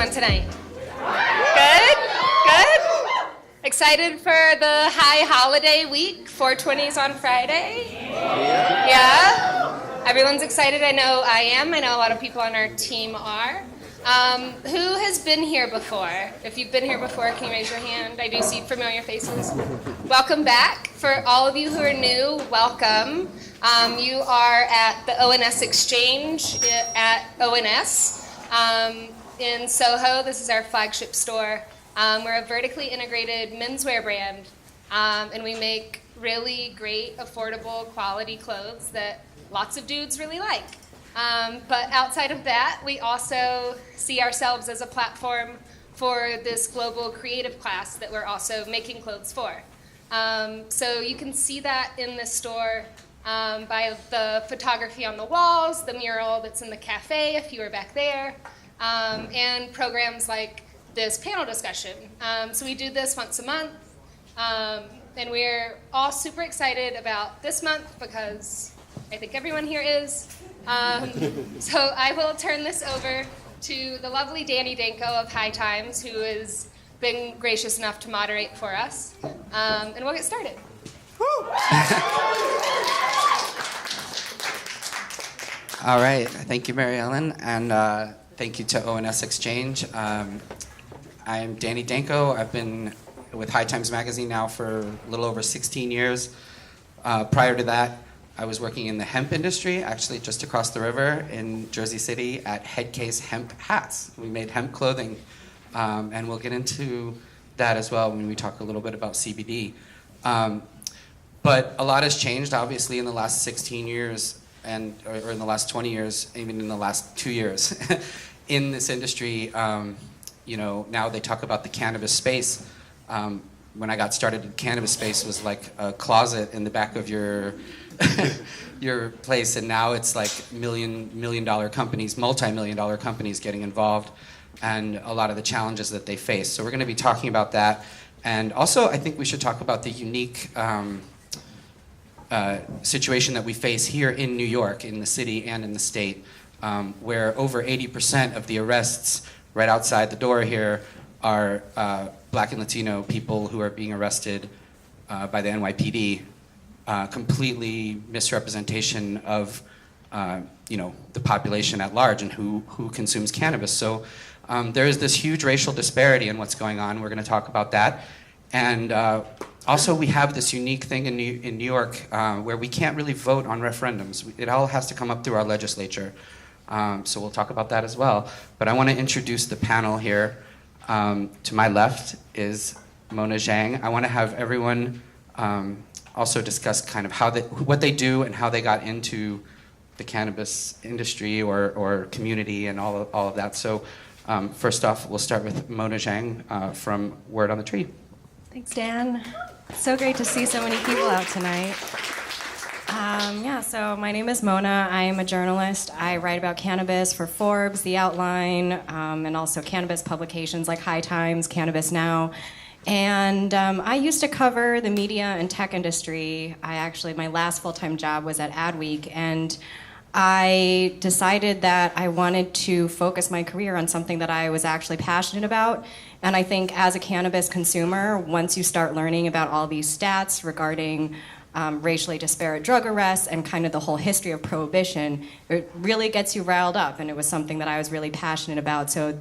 doing tonight? Good? Good? Excited for the high holiday week? 420's on Friday? Yeah? Everyone's excited? I know I am. I know a lot of people on our team are. Who has been here before? If you've been here before, can you raise your hand? I do see familiar faces. Welcome back. For all of you who are new, welcome. You are at the O.N.S. Exchange at O.N.S. In Soho. This is our flagship store. We're a vertically integrated menswear brand, and we make really great, affordable, quality clothes that lots of dudes really like. But outside of that, we also see ourselves as a platform for this global creative class that we're also making clothes for. So you can see that in this store by the photography on the walls, the mural that's in the cafe if you were back there, and programs like this panel discussion. So we do this once a month, and we're all super excited about this month because I think everyone here is. So I will turn this over to the lovely Danko of High Times, who has been gracious enough to moderate for us, and we'll get started. All right, thank you, Mary Ellen, and thank you to O.N.S. Exchange. I'm Danny Danko. I've been with High Times Magazine now for a little over 16 years. Prior to that, I was working in the hemp industry, actually just across the river in Jersey City at Headcase Hemp Hats. We made hemp clothing, and we'll get into that as well when we talk a little bit about CBD. But a lot has changed, obviously, in the last 16 years, or in the last 20 years, even in the last 2 years in this industry. Now they talk about the cannabis space. When I got started in cannabis space, it was like a closet in the back of your your place, and now it's like million-dollar companies, multi-million-dollar companies getting involved, and a lot of the challenges that they face. So we're going to be talking about that, and also I think we should talk about the unique situation that we face here in New York, in the city and in the state, where over 80% of the arrests right outside the door here are Black and Latino people who are being arrested by the NYPD. Completely misrepresentation of the population at large and who consumes cannabis. So there is this huge racial disparity in what's going on. We're going to talk about that. And also we have this unique thing in New York where we can't really vote on referendums. It all has to come up through our legislature. So we'll talk about that as well. But I want to introduce the panel here. To my left is Mona Zhang. I want to have everyone also discuss kind of what they do and how they got into the cannabis industry or community and all of that. So first off, we'll start with Mona Zhang from Word on the Tree. Thanks, Dan. So great to see so many people out tonight. So my name is Mona. I am a journalist. I write about cannabis for Forbes, The Outline, and also cannabis publications like High Times, Cannabis Now. And I used to cover the media and tech industry. My last full-time job was at Adweek, and I decided that I wanted to focus my career on something that I was actually passionate about. And I think as a cannabis consumer, once you start learning about all these stats regarding racially disparate drug arrests and kind of the whole history of prohibition, it really gets you riled up, and it was something that I was really passionate about. So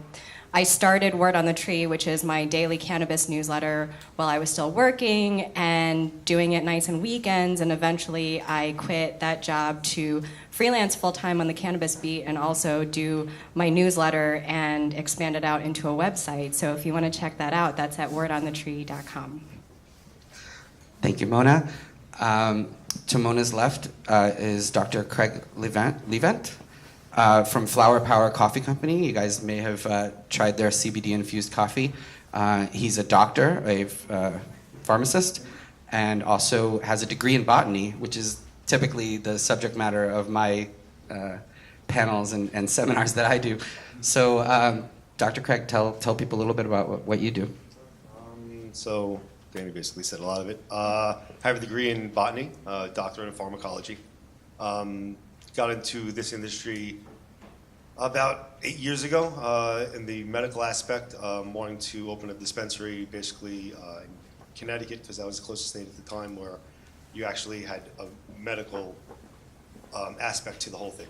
I started Word on the Tree, which is my daily cannabis newsletter, while I was still working and doing it nights and weekends, and eventually I quit that job to freelance full-time on the cannabis beat and also do my newsletter and expand it out into a website. So if you want to check that out, that's at wordonthetree.com. Thank you, Mona. To Mona's left is Dr. Craig Leivent from Flower Power Coffee Company. You guys may have tried their CBD-infused coffee. He's a doctor, a pharmacist, and also has a degree in botany, which is typically the subject matter of my panels and seminars that I do. So, Dr. Craig, tell people a little bit about what you do. So Danny basically said a lot of it. I have a degree in botany, doctorate in pharmacology. Got into this industry About 8 years ago, in the medical aspect, wanting to open a dispensary basically in Connecticut, because that was the closest state at the time where you actually had a medical aspect to the whole thing.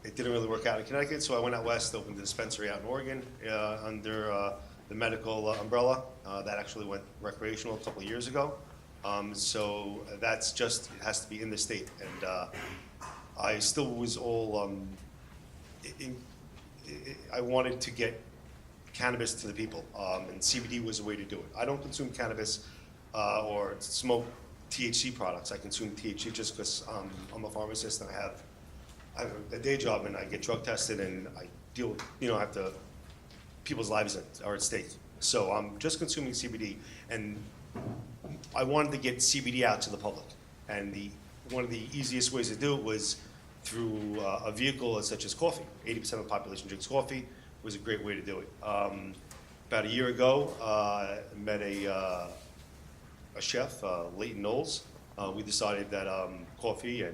It didn't really work out in Connecticut, so I went out west, opened a dispensary out in Oregon under the medical umbrella. That actually went recreational a couple of years ago. So that's just, it has to be in the state. And I still was all, I wanted to get cannabis to the people, and CBD was a way to do it. I don't consume cannabis or smoke THC products. I consume THC just because I'm a pharmacist and I have a day job and I get drug tested and I deal with, I have to, people's lives are at stake. So I'm just consuming CBD, and I wanted to get CBD out to the public. And one of the easiest ways to do it was through a vehicle such as coffee. 80% of the population drinks coffee. It was a great way to do it. About a year ago, met a chef, Leighton Knowles. We decided that coffee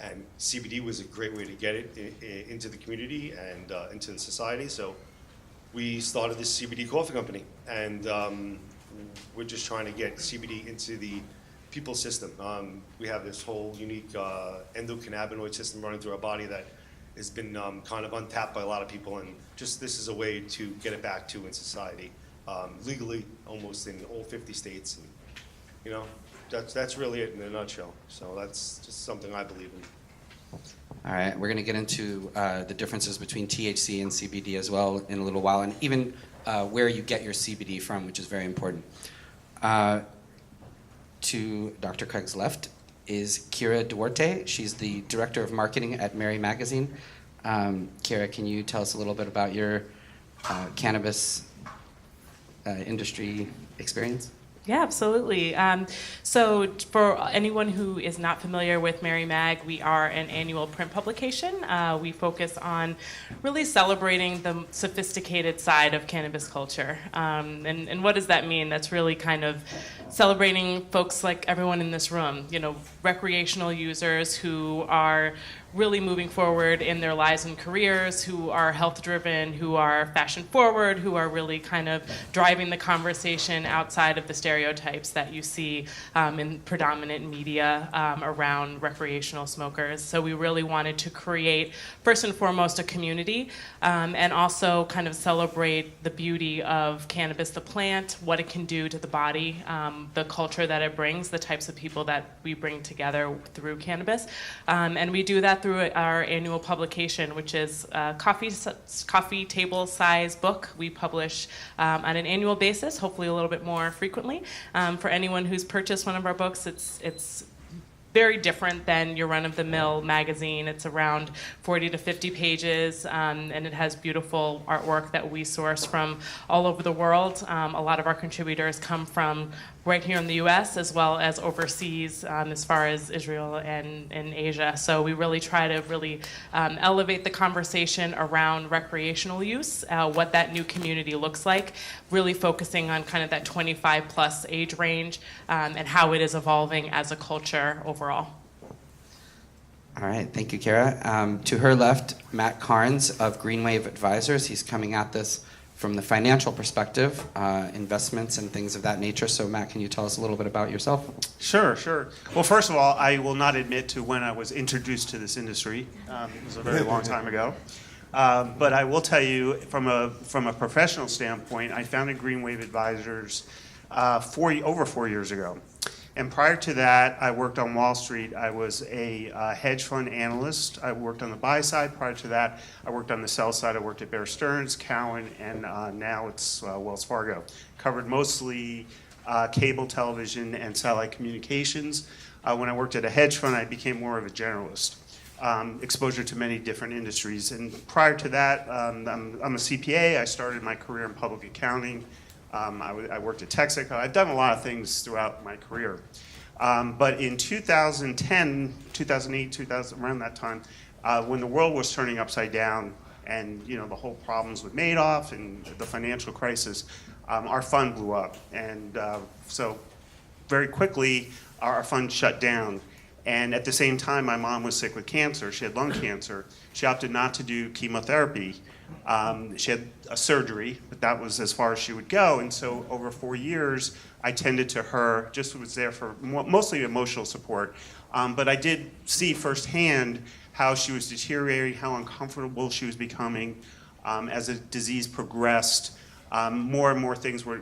and CBD was a great way to get it into the community and into the society. So we started this CBD coffee company, and we're just trying to get CBD into the people's system. We have this whole unique endocannabinoid system running through our body that has been kind of untapped by a lot of people, and just this is a way to get it back to in society, legally, almost in all 50 states. And, that's really it in a nutshell. So that's just something I believe in. All right, we're going to get into the differences between THC and CBD as well in a little while, and even where you get your CBD from, which is very important. To Dr. Craig's left is Keira Duarte. She's the Director of Marketing at Mary Magazine. Keira, can you tell us a little bit about your cannabis industry experience? Yeah, absolutely. So for anyone who is not familiar with Mary Mag, we are an annual print publication. We focus on really celebrating the sophisticated side of cannabis culture. And what does that mean? That's really kind of celebrating folks like everyone in this room, recreational users who are really moving forward in their lives and careers, who are health-driven, who are fashion-forward, who are really kind of driving the conversation outside of the stereotypes that you see in predominant media around recreational smokers. So we really wanted to create, first and foremost, a community, and also kind of celebrate the beauty of cannabis, the plant, what it can do to the body, the culture that it brings, the types of people that we bring together through cannabis. And we do that through our annual publication, which is a coffee table size book. We publish on an annual basis, hopefully a little bit more frequently. For anyone who's purchased one of our books, it's very different than your run-of-the-mill magazine. It's around 40 to 50 pages, and it has beautiful artwork that we source from all over the world. A lot of our contributors come from right here in the US as well as overseas, as far as Israel and Asia. So we really try to elevate the conversation around recreational use, what that new community looks like, really focusing on kind of that 25 plus age range, and how it is evolving as a culture overall. All right, thank you, Keira. To her left, Matt Karnes of Greenwave Advisors. He's coming at this from the financial perspective, investments and things of that nature. So Matt, can you tell us a little bit about yourself? Sure. Well, first of all, I will not admit to when I was introduced to this industry. It was a very long time ago. But I will tell you, from a professional standpoint, I founded Greenwave Advisors over 4 years ago. And prior to that, I worked on Wall Street. I was a hedge fund analyst. I worked on the buy side. Prior to that, I worked on the sell side. I worked at Bear Stearns, Cowen, and now it's Wells Fargo. Covered mostly cable television and satellite communications. When I worked at a hedge fund, I became more of a generalist. Exposure to many different industries. And prior to that, I'm a CPA. I started my career in public accounting. I worked at Texaco. I've done a lot of things throughout my career. But in 2010, 2008, around that time, when the world was turning upside down and the whole problems with Madoff and the financial crisis, our fund blew up. And so very quickly, our fund shut down. And at the same time, my mom was sick with cancer. She had lung cancer. She opted not to do chemotherapy. She had a surgery, but that was as far as she would go. And so over 4 years, I tended to her, just was there for mostly emotional support. But I did see firsthand how she was deteriorating, how uncomfortable she was becoming as the disease progressed. More and more things were,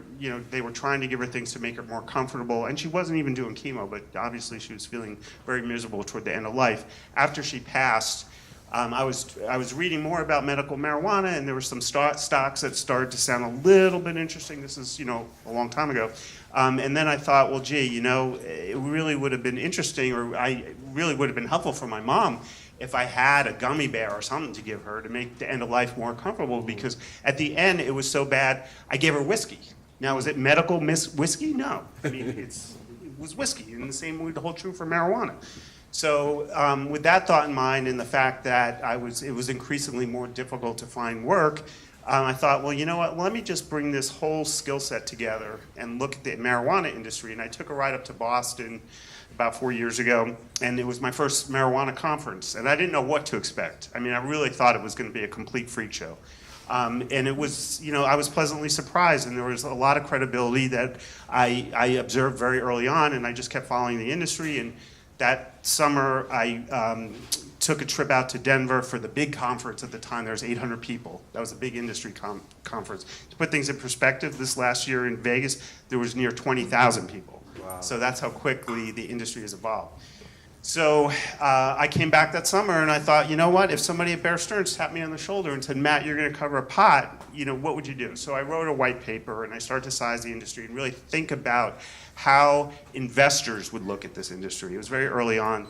they were trying to give her things to make her more comfortable. And she wasn't even doing chemo, but obviously she was feeling very miserable toward the end of life. After she passed, I was reading more about medical marijuana, and there were some stocks that started to sound a little bit interesting. This is, a long time ago. And then I thought, well, gee, it really would have been interesting, or I really would have been helpful for my mom if I had a gummy bear or something to give her to make the end of life more comfortable, because at the end it was so bad, I gave her whiskey. Now, is it medical whiskey? No. I mean, it was whiskey, and the same would hold true for marijuana. So with that thought in mind, and the fact that it was increasingly more difficult to find work, I thought, well, you know what, let me just bring this whole skill set together and look at the marijuana industry. And I took a ride up to Boston about 4 years ago, and it was my first marijuana conference, and I didn't know what to expect. I mean, I really thought it was going to be a complete freak show. And it was, I was pleasantly surprised, and there was a lot of credibility that I observed very early on, and I just kept following the industry. And that summer, I took a trip out to Denver for the big conference. At the time, there was 800 people. That was a big industry conference. To put things in perspective, this last year in Vegas, there was near 20,000 people. Wow. So that's how quickly the industry has evolved. So I came back that summer, and I thought, you know what? If somebody at Bear Stearns tapped me on the shoulder and said, Matt, you're going to cover a pot, what would you do? So I wrote a white paper, and I started to size the industry and really think about how investors would look at this industry. It was very early on.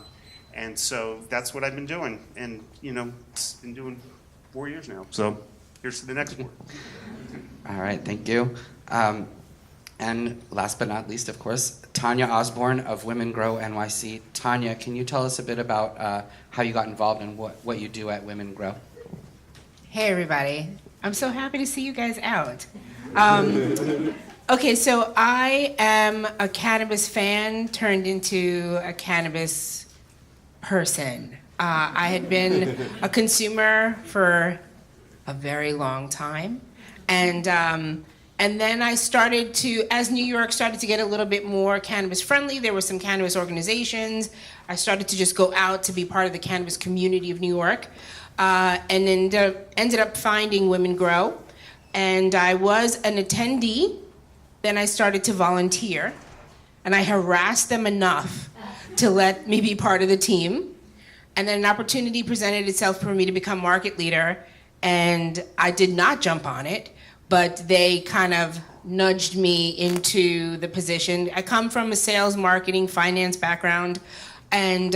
And so that's what I've been doing. And, it's been doing 4 years now. So here's to the next one. All right, thank you. And last but not least, of course, Tanya Osborne of Women Grow NYC. Tanya, can you tell us a bit about how you got involved and what you do at Women Grow? Hey, everybody. I'm so happy to see you guys out. Okay, so I am a cannabis fan turned into a cannabis person. I had been a consumer for a very long time, and then I started to, as New York started to get a little bit more cannabis friendly, there were some cannabis organizations. I started to just go out to be part of the cannabis community of New York, and ended up finding Women Grow, and I was an attendee. Then I started to volunteer, and I harassed them enough to let me be part of the team. And then an opportunity presented itself for me to become market leader, and I did not jump on it, but they kind of nudged me into the position. I come from a sales, marketing, finance background, and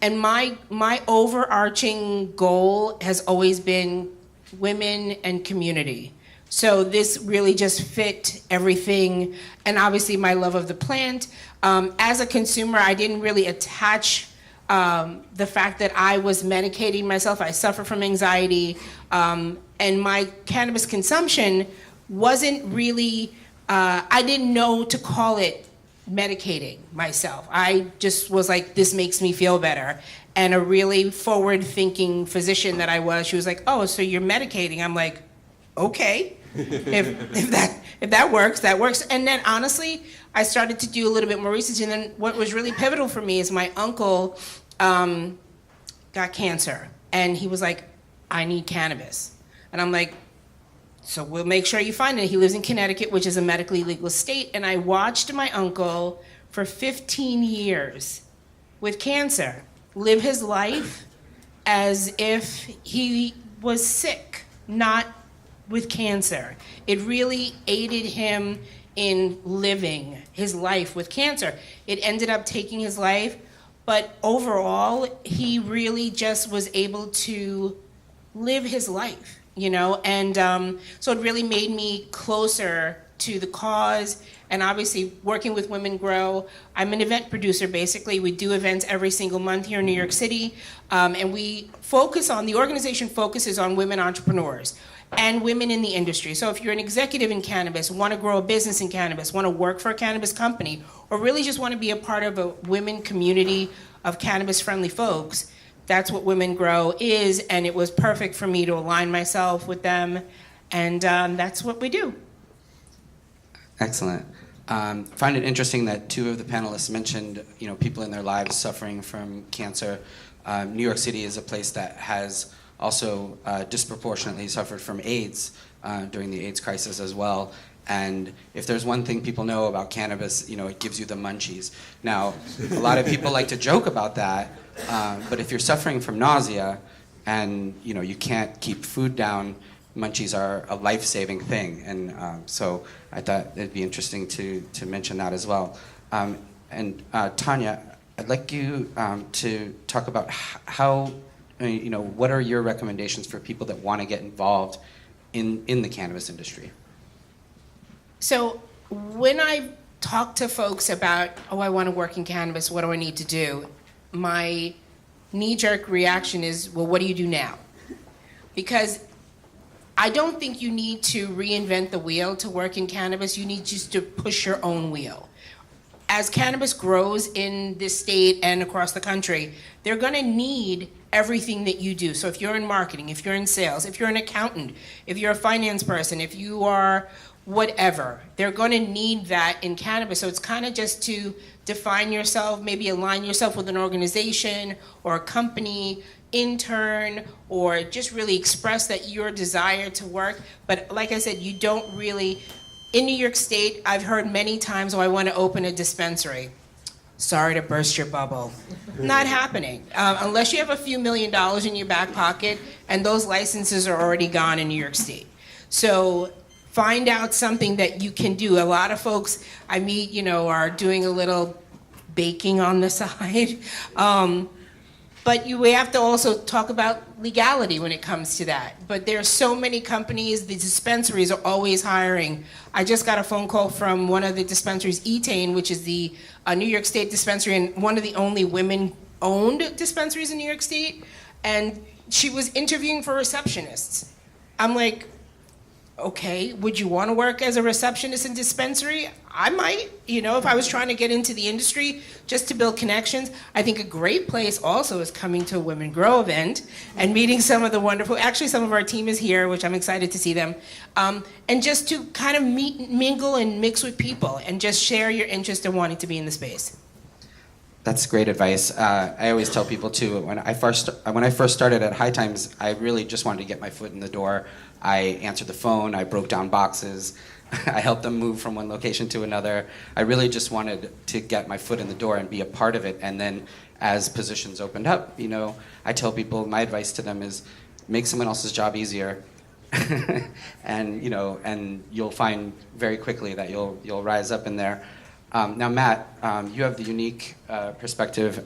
my overarching goal has always been women and community. So this really just fit everything, and obviously my love of the plant. As a consumer, I didn't really attach the fact that I was medicating myself. I suffer from anxiety, and my cannabis consumption wasn't really, I didn't know to call it medicating myself. I just was like, this makes me feel better. And a really forward-thinking physician that I was, she was like, oh, so you're medicating? I'm like, okay, if that works, that works. And then honestly, I started to do a little bit more research, and then what was really pivotal for me is my uncle got cancer, and he was like, I need cannabis. And I'm like, so we'll make sure you find it. He lives in Connecticut, which is a medically legal state, and I watched my uncle for 15 years with cancer live his life as if he was sick, not with cancer. It really aided him in living his life with cancer. It ended up taking his life, but overall, he really just was able to live his life, and so it really made me closer to the cause And obviously, working with Women Grow, I'm an event producer, basically. We do events every single month here in New York City. And the organization focuses on women entrepreneurs and women in the industry. So if you're an executive in cannabis, want to grow a business in cannabis, want to work for a cannabis company, or really just want to be a part of a women community of cannabis-friendly folks, that's what Women Grow is, and it was perfect for me to align myself with them, and that's what we do. Excellent. Find it interesting that two of the panelists mentioned, people in their lives suffering from cancer. New York City is a place that has also disproportionately suffered from AIDS during the AIDS crisis as well. And if there's one thing people know about cannabis, it gives you the munchies. Now, a lot of people like to joke about that, but if you're suffering from nausea and you can't keep food down, munchies are a life-saving thing. And so I thought it'd be interesting to mention that as well. And Tanya, I'd like you to talk about how, what are your recommendations for people that want to get involved in the cannabis industry? So when I talk to folks about, I want to work in cannabis, what do I need to do? My knee-jerk reaction is, well, what do you do now? Because I don't think you need to reinvent the wheel to work in cannabis. You need just to push your own wheel. As cannabis grows in this state and across the country, they're going to need everything that you do. So if you're in marketing, if you're in sales, if you're an accountant, if you're a finance person, if you are whatever, they're going to need that in cannabis. So it's kind of just to define yourself, maybe align yourself with an organization or a company, intern, or just really express that your desire to work. But like I said, you don't really, in New York State, I've heard many times, I want to open a dispensary. Sorry to burst your bubble. Not happening. Unless you have a few $1 million in your back pocket, and those licenses are already gone in New York State. So find out something that you can do. A lot of folks I meet, are doing a little baking on the side. But we have to also talk about legality when it comes to that. But there are so many companies, the dispensaries are always hiring. I just got a phone call from one of the dispensaries, Etain, which is the New York State dispensary and one of the only women-owned dispensaries in New York State. And she was interviewing for receptionists. I'm like, okay, would you want to work as a receptionist in dispensary? I might, if I was trying to get into the industry just to build connections. I think a great place also is coming to a Women Grow event and meeting some of the wonderful, actually some of our team is here, which I'm excited to see them, and just to kind of mingle and mix with people and just share your interest in wanting to be in the space. That's great advice. I always tell people too, when I first started at High Times, I really just wanted to get my foot in the door. I answered the phone, I broke down boxes, I helped them move from one location to another. I really just wanted to get my foot in the door and be a part of it. And then as positions opened up, I tell people, my advice to them is make someone else's job easier. and you'll find very quickly that you'll rise up in there. Now, Matt, you have the unique perspective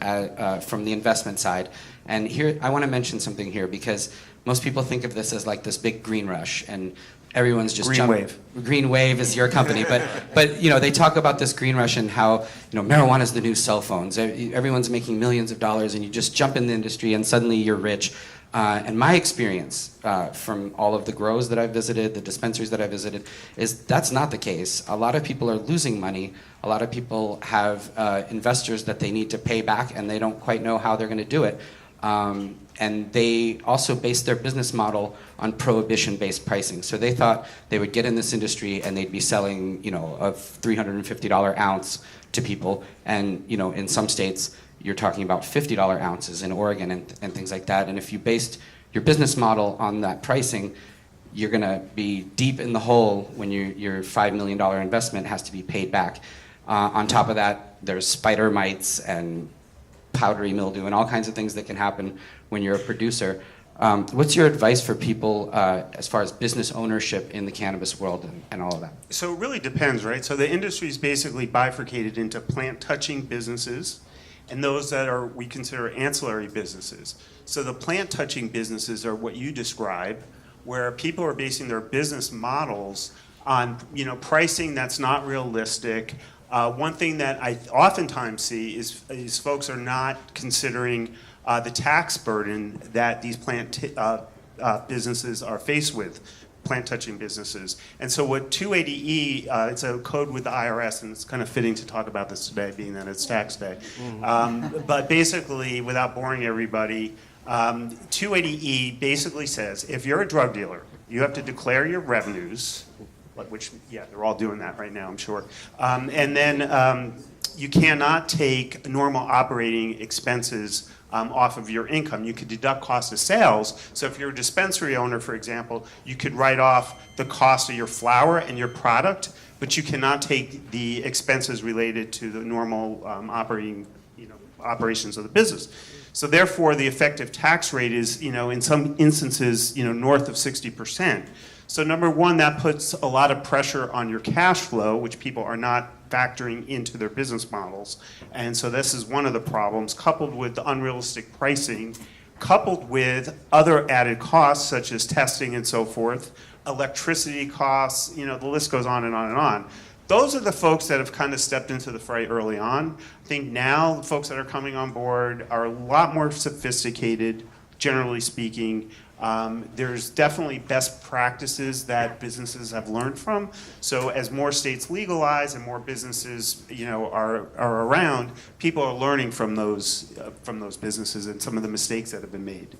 from the investment side. And here, I want to mention something here because most people think of this as like this big green rush, and everyone's just Greenwave. Greenwave is your company, but they talk about this green rush and how marijuana is the new cell phones. Everyone's making millions of dollars, and you just jump in the industry, and suddenly you're rich. And my experience from all of the grows that I've visited, the dispensaries that I visited, is that's not the case. A lot of people are losing money. A lot of people have investors that they need to pay back, and they don't quite know how they're going to do it. And they also base their business model on prohibition-based pricing. So they thought they would get in this industry and they'd be selling, a $350 ounce to people. And, in some states, you're talking about $50 ounces in Oregon and things like that. And if you based your business model on that pricing, you're going to be deep in the hole when your $5 million investment has to be paid back. On top of that, there's spider mites and powdery mildew and all kinds of things that can happen when you're a producer. What's your advice for people as far as business ownership in the cannabis world and all of that? So it really depends, right? So the industry is basically bifurcated into plant-touching businesses and those that we consider ancillary businesses. So the plant-touching businesses are what you describe, where people are basing their business models on pricing that's not realistic. One thing that I oftentimes see is folks are not considering the tax burden that these plant businesses are faced with, plant-touching businesses. And so what 280E, it's a code with the IRS, and it's kind of fitting to talk about this today, being that it's tax day. But basically, without boring everybody, 280E basically says if you're a drug dealer, you have to declare your revenues, which, yeah, they're all doing that right now, I'm sure. And then you cannot take normal operating expenses off of your income. You could deduct cost of sales. So if you're a dispensary owner, for example, you could write off the cost of your flower and your product, but you cannot take the expenses related to the normal operations of the business. So therefore, the effective tax rate is, in some instances, north of 60%. So number one, that puts a lot of pressure on your cash flow, which people are not factoring into their business models. And so this is one of the problems, coupled with the unrealistic pricing, coupled with other added costs such as testing and so forth, electricity costs, the list goes on and on and on. Those are the folks that have kind of stepped into the fray early on. I think now the folks that are coming on board are a lot more sophisticated, generally speaking. There's definitely best practices that businesses have learned from. So as more states legalize and more businesses, are around, people are learning from those businesses and some of the mistakes that have been made.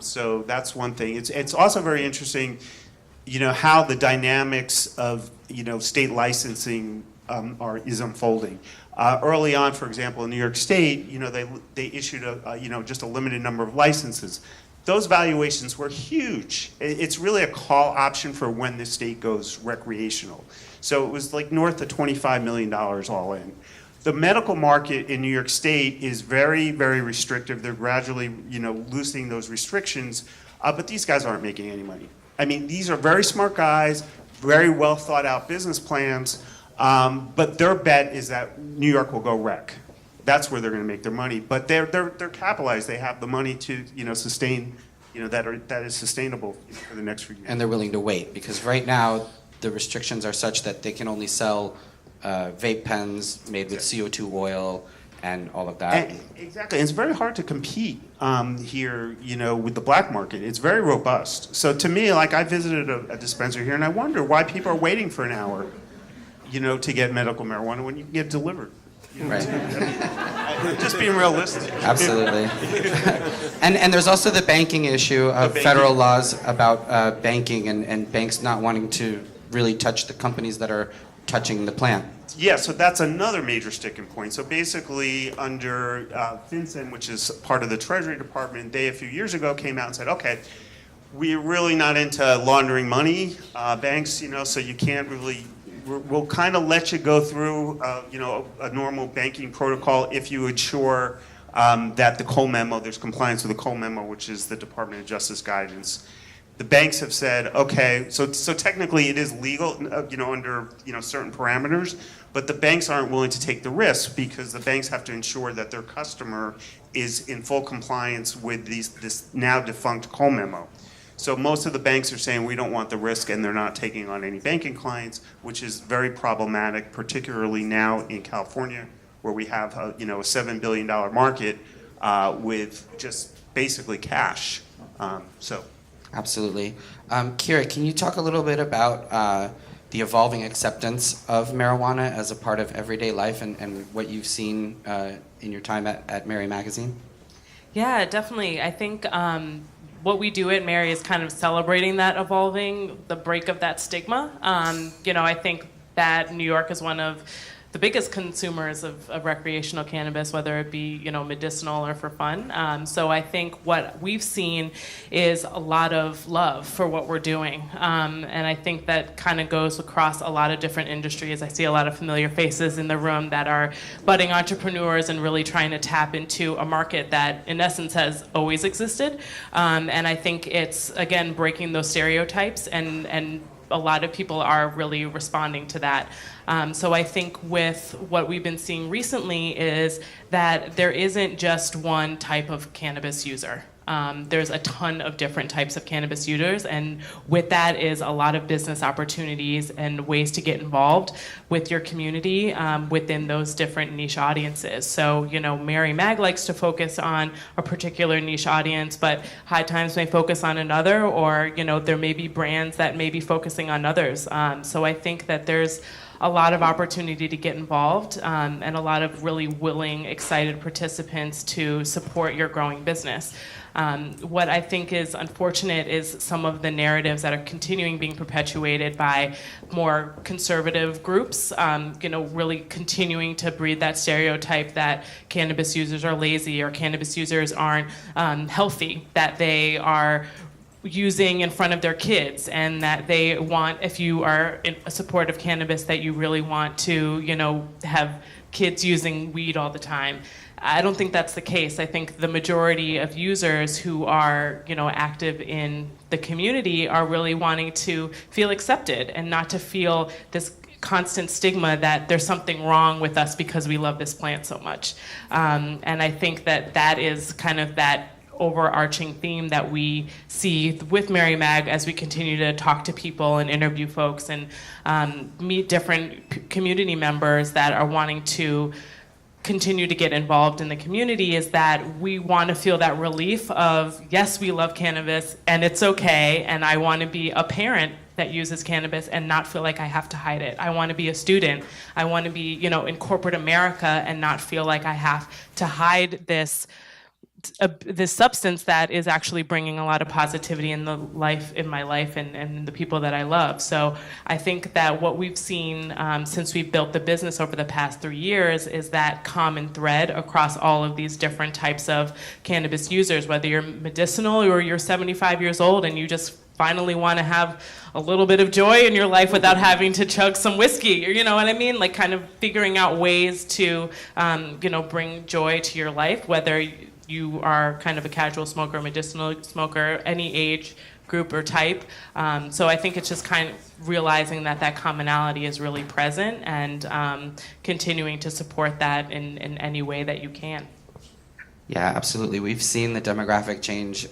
So that's one thing. It's also very interesting, how the dynamics of state licensing is unfolding. Early on, for example, in New York State, they issued just a limited number of licenses. Those valuations were huge. It's really a call option for when the state goes recreational. So it was like north of $25 million all in. The medical market in New York State is very, very restrictive. They're gradually, loosening those restrictions, but these guys aren't making any money. I mean, these are very smart guys, very well thought out business plans, but their bet is that New York will go rec. That's where they're going to make their money. But they're capitalized. They have the money to sustain that is sustainable for the next few years. And they're willing to wait because right now the restrictions are such that they can only sell vape pens made with CO2 oil and all of that. Exactly. It's very hard to compete here, with the black market. It's very robust. So to me, like I visited a dispensary here, and I wonder why people are waiting for an hour, to get medical marijuana when you can get delivered. Right. Just being realistic. Absolutely. and there's also the banking issue of federal laws about banking and banks not wanting to really touch the companies that are touching the plant. Yeah, so that's another major sticking point. So basically under FinCEN, which is part of the Treasury Department, they a few years ago came out and said, okay, we're really not into laundering money, banks, so you can't really, we'll kind of let you go through, a normal banking protocol if you ensure that the Cole memo, there's compliance with the Cole memo, which is the Department of Justice guidance. The banks have said, okay, so technically it is legal, under certain parameters, but the banks aren't willing to take the risk because the banks have to ensure that their customer is in full compliance with this now defunct Cole memo. So most of the banks are saying we don't want the risk, and they're not taking on any banking clients, which is very problematic, particularly now in California, where we have a $7 billion market with just basically cash. Absolutely. Keira, can you talk a little bit about the evolving acceptance of marijuana as a part of everyday life and what you've seen in your time at Mary Magazine? Yeah, definitely. I think what we do at Mary is kind of celebrating that evolving, the break of that stigma. I think that New York is one of the biggest consumers of recreational cannabis, whether it be medicinal or for fun. So I think what we've seen is a lot of love for what we're doing, and I think that kind of goes across a lot of different industries. I see a lot of familiar faces in the room that are budding entrepreneurs and really trying to tap into a market that, in essence, has always existed. And I think it's again breaking those stereotypes and a lot of people are really responding to that. So I think with what we've been seeing recently is that there isn't just one type of cannabis user. There's a ton of different types of cannabis users, and with that is a lot of business opportunities and ways to get involved with your community within those different niche audiences. So, Mary Mag likes to focus on a particular niche audience, but High Times may focus on another, or, there may be brands that may be focusing on others. So I think that there's a lot of opportunity to get involved and a lot of really willing, excited participants to support your growing business. What I think is unfortunate is some of the narratives that are continuing being perpetuated by more conservative groups, really continuing to breed that stereotype that cannabis users are lazy or cannabis users aren't healthy, that they are using in front of their kids, and that they want, if you are in a support of cannabis, that you really want to, have kids using weed all the time. I don't think that's the case. I think the majority of users who are, active in the community are really wanting to feel accepted and not to feel this constant stigma that there's something wrong with us because we love this plant so much. And I think that is kind of that overarching theme that we see with Mary Mag as we continue to talk to people and interview folks and meet different community members that are wanting to continue to get involved in the community, is that we want to feel that relief of, yes, we love cannabis and it's okay, and I want to be a parent that uses cannabis and not feel like I have to hide it. I want to be a student. I want to be, in corporate America and not feel like I have to hide this substance that is actually bringing a lot of positivity in my life and the people that I love. So I think that what we've seen since we've built the business over the past 3 years is that common thread across all of these different types of cannabis users, whether you're medicinal or you're 75 years old and you just finally want to have a little bit of joy in your life without having to chug some whiskey, or you know what I mean? Like kind of figuring out ways to, bring joy to your life, whether you are kind of a casual smoker, medicinal smoker, any age group or type. So I think it's just kind of realizing that commonality is really present and continuing to support that in any way that you can. Yeah, absolutely. We've seen the demographic change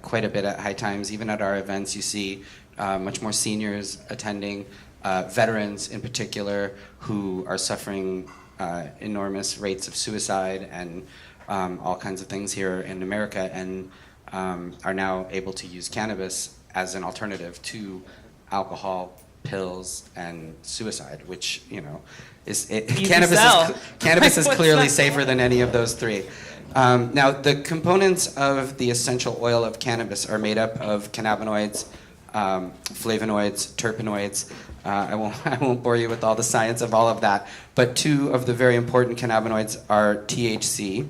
quite a bit at High Times. Even at our events, you see much more seniors attending, veterans in particular, who are suffering enormous rates of suicide and all kinds of things here in America, and are now able to use cannabis as an alternative to alcohol, pills, and suicide, which, cannabis is clearly safer than any of those three. Now, the components of the essential oil of cannabis are made up of cannabinoids, flavonoids, terpenoids. I won't bore you with all the science of all of that, but two of the very important cannabinoids are THC,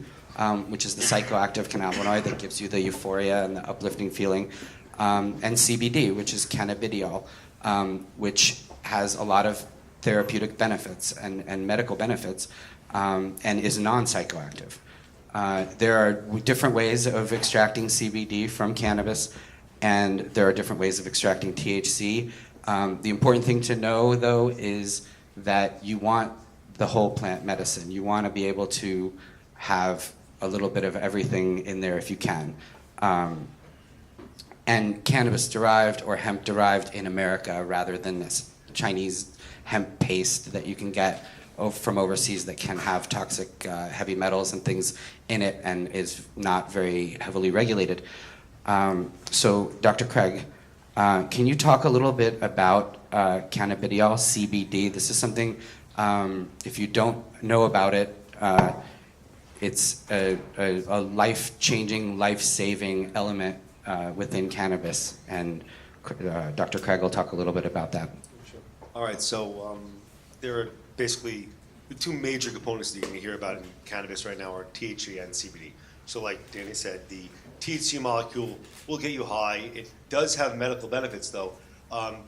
which is the psychoactive cannabinoid that gives you the euphoria and the uplifting feeling, and CBD, which is cannabidiol, which has a lot of therapeutic benefits and medical benefits, and is non-psychoactive. There are different ways of extracting CBD from cannabis, and there are different ways of extracting THC. The important thing to know, though, is that you want the whole plant medicine. You want to be able to have a little bit of everything in there if you can. And cannabis-derived or hemp-derived in America, rather than this Chinese hemp paste that you can get from overseas that can have toxic heavy metals and things in it and is not very heavily regulated. So, Dr. Craig, can you talk a little bit about Cannabidiol Cbd? This is something, if you don't know about it, it's a life-changing, life-saving element within cannabis. And Dr. Craig will talk a little bit about that. Sure. All right, so there are basically the two major components that you're going to hear about in cannabis right now are THC and CBD. So like Danny said, the THC molecule will get you high. It does have medical benefits, though.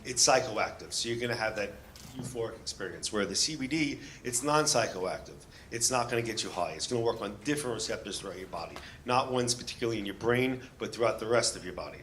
It's psychoactive, so you're going to have that euphoric experience, where the CBD, it's non-psychoactive. It's not going to get you high. It's going to work on different receptors throughout your body, not ones particularly in your brain, but throughout the rest of your body.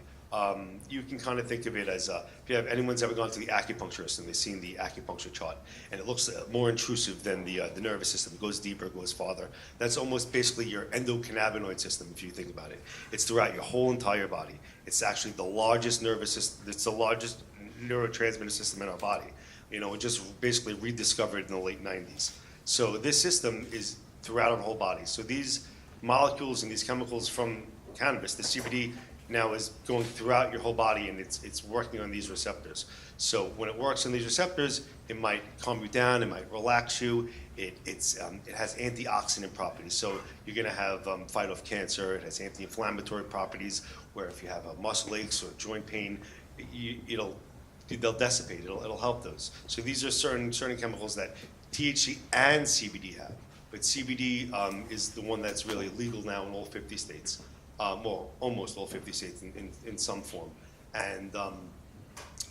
you can kind of think of it as if anyone's ever gone to the acupuncturist and they've seen the acupuncture chart, and it looks more intrusive than the nervous system. It goes deeper, it goes farther. That's almost basically your endocannabinoid system, if you think about it. It's throughout your whole entire body. It's actually the largest nervous system. It's the largest neurotransmitter system in our body. It just basically rediscovered in the late 90s. So this system is throughout our whole body. So these molecules and these chemicals from cannabis, the CBD, now is going throughout your whole body, and it's working on these receptors. So when it works on these receptors, it might calm you down, it might relax you. It has antioxidant properties. So you're going to have fight off cancer. It has anti-inflammatory properties, where if you have muscle aches or joint pain, they'll dissipate. It'll help those. So these are certain chemicals that THC and CBD have. But CBD is the one that's really legal now in all 50 states. Well, almost all 50 states in some form. And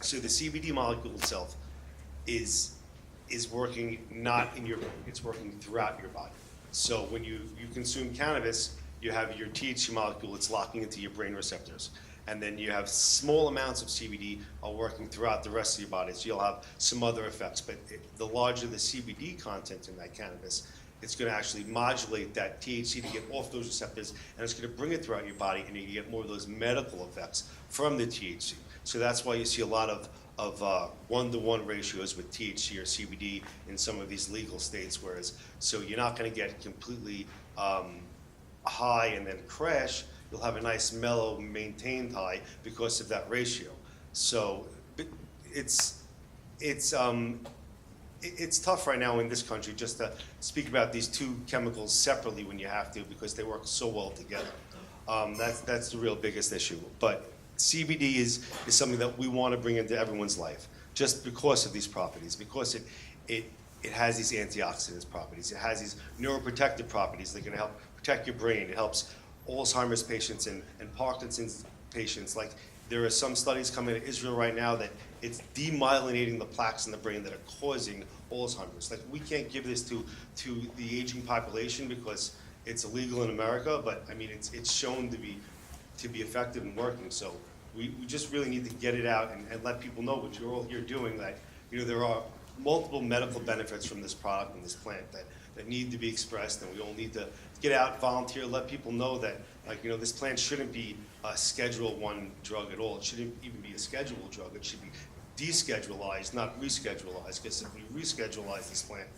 so the CBD molecule itself is working not in your brain, it's working throughout your body. So when you consume cannabis, you have your THC molecule, it's locking into your brain receptors. And then you have small amounts of CBD are working throughout the rest of your body. So you'll have some other effects, but the larger the CBD content in that cannabis, it's going to actually modulate that THC to get off those receptors, and it's going to bring it throughout your body, and you get more of those medical effects from the THC. So that's why you see a lot of one-to-one ratios with THC or CBD in some of these legal states, so you're not going to get completely high and then crash. You'll have a nice mellow, maintained high because of that ratio. So it's tough right now in this country just to speak about these two chemicals separately when you have to, because they work so well together. That's the real biggest issue. But CBD is something that we want to bring into everyone's life, just because of these properties, because it has these antioxidant properties. It has these neuroprotective properties that are going to help protect your brain. It helps Alzheimer's patients and Parkinson's patients. Like, there are some studies coming to Israel right now that it's demyelinating the plaques in the brain that are causing Alzheimer's. Like, we can't give this to the aging population because it's illegal in America, but I mean, it's shown to be effective and working. So we just really need to get it out and let people know what you're all here doing, that there are multiple medical benefits from this product and this plant that need to be expressed, and we all need to get out, volunteer, let people know that, this plant shouldn't be a Schedule I drug at all. It shouldn't even be a scheduled drug. It should be deschedulized, not reschedulized, because if we reschedulized this plant,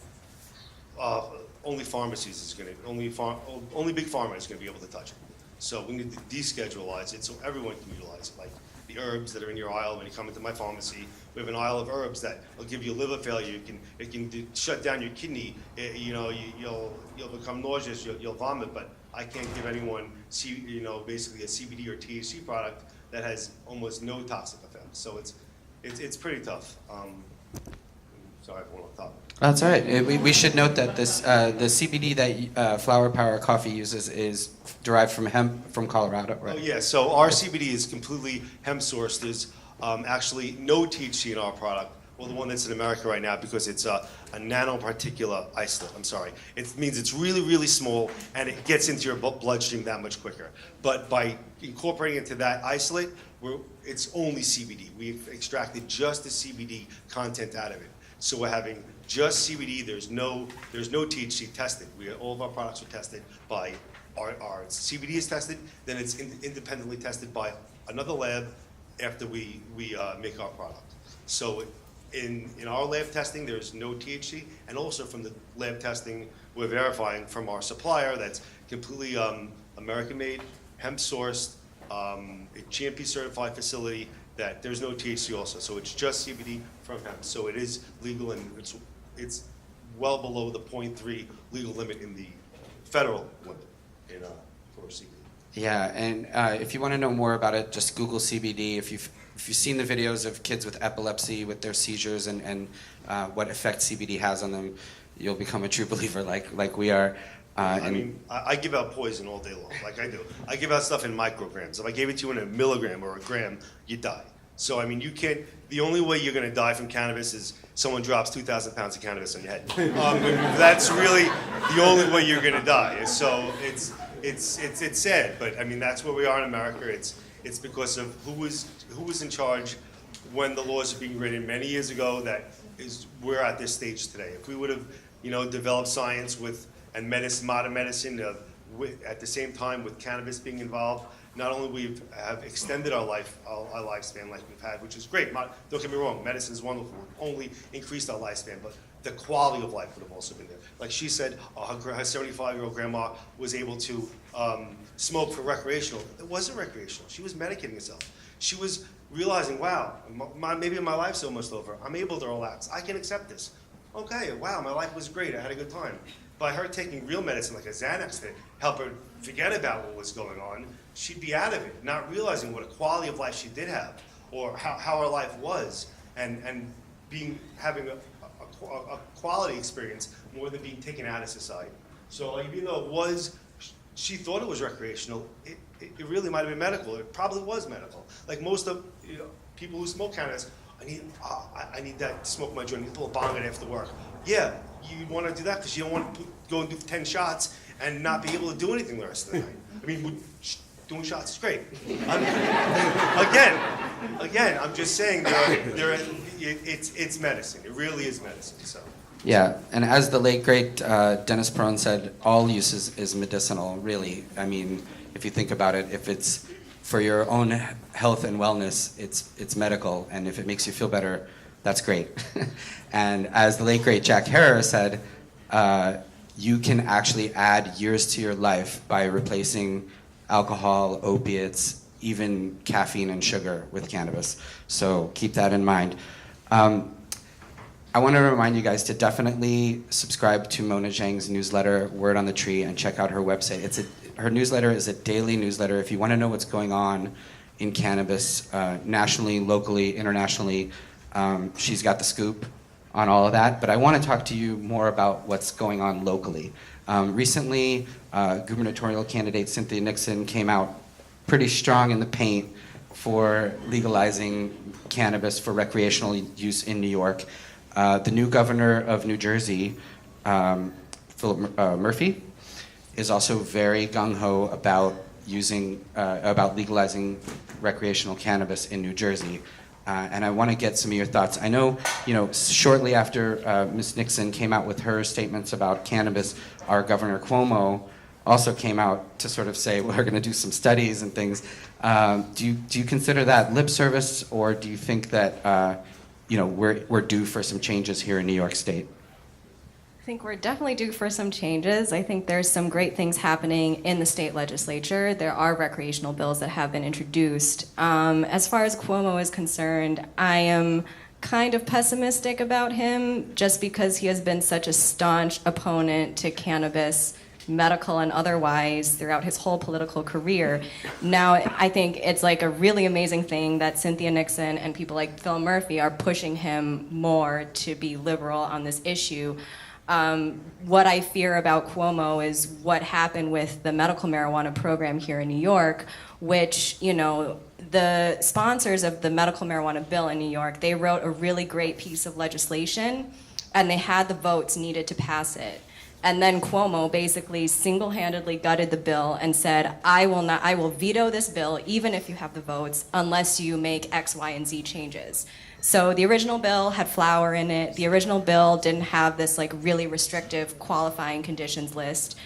only pharmacies is going to, only big pharma is going to be able to touch it. So we need to descheduleize it so everyone can utilize it. Like the herbs that are in your aisle when you come into my pharmacy, we have an aisle of herbs that will give you liver failure. It can shut down your kidney. You'll become nauseous. You'll vomit. But I can't give anyone basically a CBD or THC product that has almost no toxic effects. So it's pretty tough. Sorry, I went off topic. That's all right. We should note that this the CBD that Flower Power Coffee uses is derived from hemp from Colorado, right? Oh yeah. So our CBD is completely hemp sourced. There's actually no THC in our product. Well, the one that's in America right now, because it's a nanoparticular isolate. I'm sorry. It means it's really, really small, and it gets into your bloodstream that much quicker. But by incorporating into that isolate, it's only CBD. We've extracted just the CBD content out of it. So we're having just CBD. There's no THC tested. All of our products are tested by our CBD is tested. Then it's independently tested by another lab after we make our product. So in our lab testing, there's no THC, and also from the lab testing, we're verifying from our supplier that's completely American-made, hemp-sourced, a GMP certified facility, that there's no THC also. So it's just CBD from hemp. So it is legal, and it's well below the 0.3 legal limit in the federal limit for CBD. Yeah, and if you want to know more about it, just Google CBD. If you've seen the videos of kids with epilepsy, with their seizures, and what effect CBD has on them, you'll become a true believer like we are. I give out poison all day long, like I do. I give out stuff in micrograms. If I gave it to you in a milligram or a gram, you die. So, you can't, the only way you're going to die from cannabis is someone drops 2,000 pounds of cannabis on your head. That's really the only way you're going to die. So it's sad, but that's where we are in America. It's because of who was in charge when the laws were being written many years ago that we're at this stage today. If we would have, developed science and medicine, modern medicine, at the same time with cannabis being involved, not only we have extended our lifespan like we've had, which is great. Don't get me wrong, medicine is wonderful. Only increased our lifespan, but the quality of life would have also been there. Like she said, her 75-year-old grandma was able to smoke for recreational. It wasn't recreational. She was medicating herself. She was realizing, wow, maybe my life's almost over. I'm able to relax. I can accept this. Okay, wow, my life was great. I had a good time. By her taking real medicine like a Xanax to help her forget about what was going on, she'd be out of it, not realizing what a quality of life she did have, or how her life was, and having a quality experience more than being taken out of society. So even though she thought it was recreational, it really might have been medical. It probably was medical. Like most of people who smoke cannabis, I need that to smoke my joint. I need a little bong after work. Yeah, you want to do that because you don't want to go and do 10 shots and not be able to do anything the rest of the night. I mean, doing shots is great. Again, I'm just saying it's medicine. It really is medicine. So. Yeah, and as the late great Dennis Peron said, all use is medicinal. Really, I mean, if you think about it, if it's for your own health and wellness, it's medical, and if it makes you feel better, that's great. And as the late great Jack Herer said, you can actually add years to your life by replacing alcohol, opiates, even caffeine and sugar with cannabis. So keep that in mind. I want to remind you guys to definitely subscribe to Mona Zhang's newsletter, Word on the Tree, and check out her website. Her newsletter is a daily newsletter. If you want to know what's going on in cannabis, nationally, locally, internationally, she's got the scoop on all of that. But I want to talk to you more about what's going on locally. Recently, gubernatorial candidate Cynthia Nixon came out pretty strong in the paint for legalizing cannabis for recreational use in New York. The new governor of New Jersey, Philip Murphy, is also very gung-ho about legalizing recreational cannabis in New Jersey. And I want to get some of your thoughts. I know, shortly after Ms. Nixon came out with her statements about cannabis, our Governor Cuomo also came out to sort of say, well, we're going to do some studies and things. Do you consider that lip service, or do you think that we're due for some changes here in New York State? I think we're definitely due for some changes. I think there's some great things happening in the state legislature. There are recreational bills that have been introduced. As far as Cuomo is concerned, I am kind of pessimistic about him just because he has been such a staunch opponent to cannabis, medical and otherwise, throughout his whole political career. Now, I think it's like a really amazing thing that Cynthia Nixon and people like Phil Murphy are pushing him more to be liberal on this issue. What I fear about Cuomo is what happened with the medical marijuana program here in New York, which, the sponsors of the medical marijuana bill in New York, they wrote a really great piece of legislation, and they had the votes needed to pass it. And then Cuomo basically single-handedly gutted the bill and said, I will veto this bill even if you have the votes unless you make X, Y, and Z changes. So the original bill had flour in it. The original bill didn't have this really restrictive qualifying conditions list.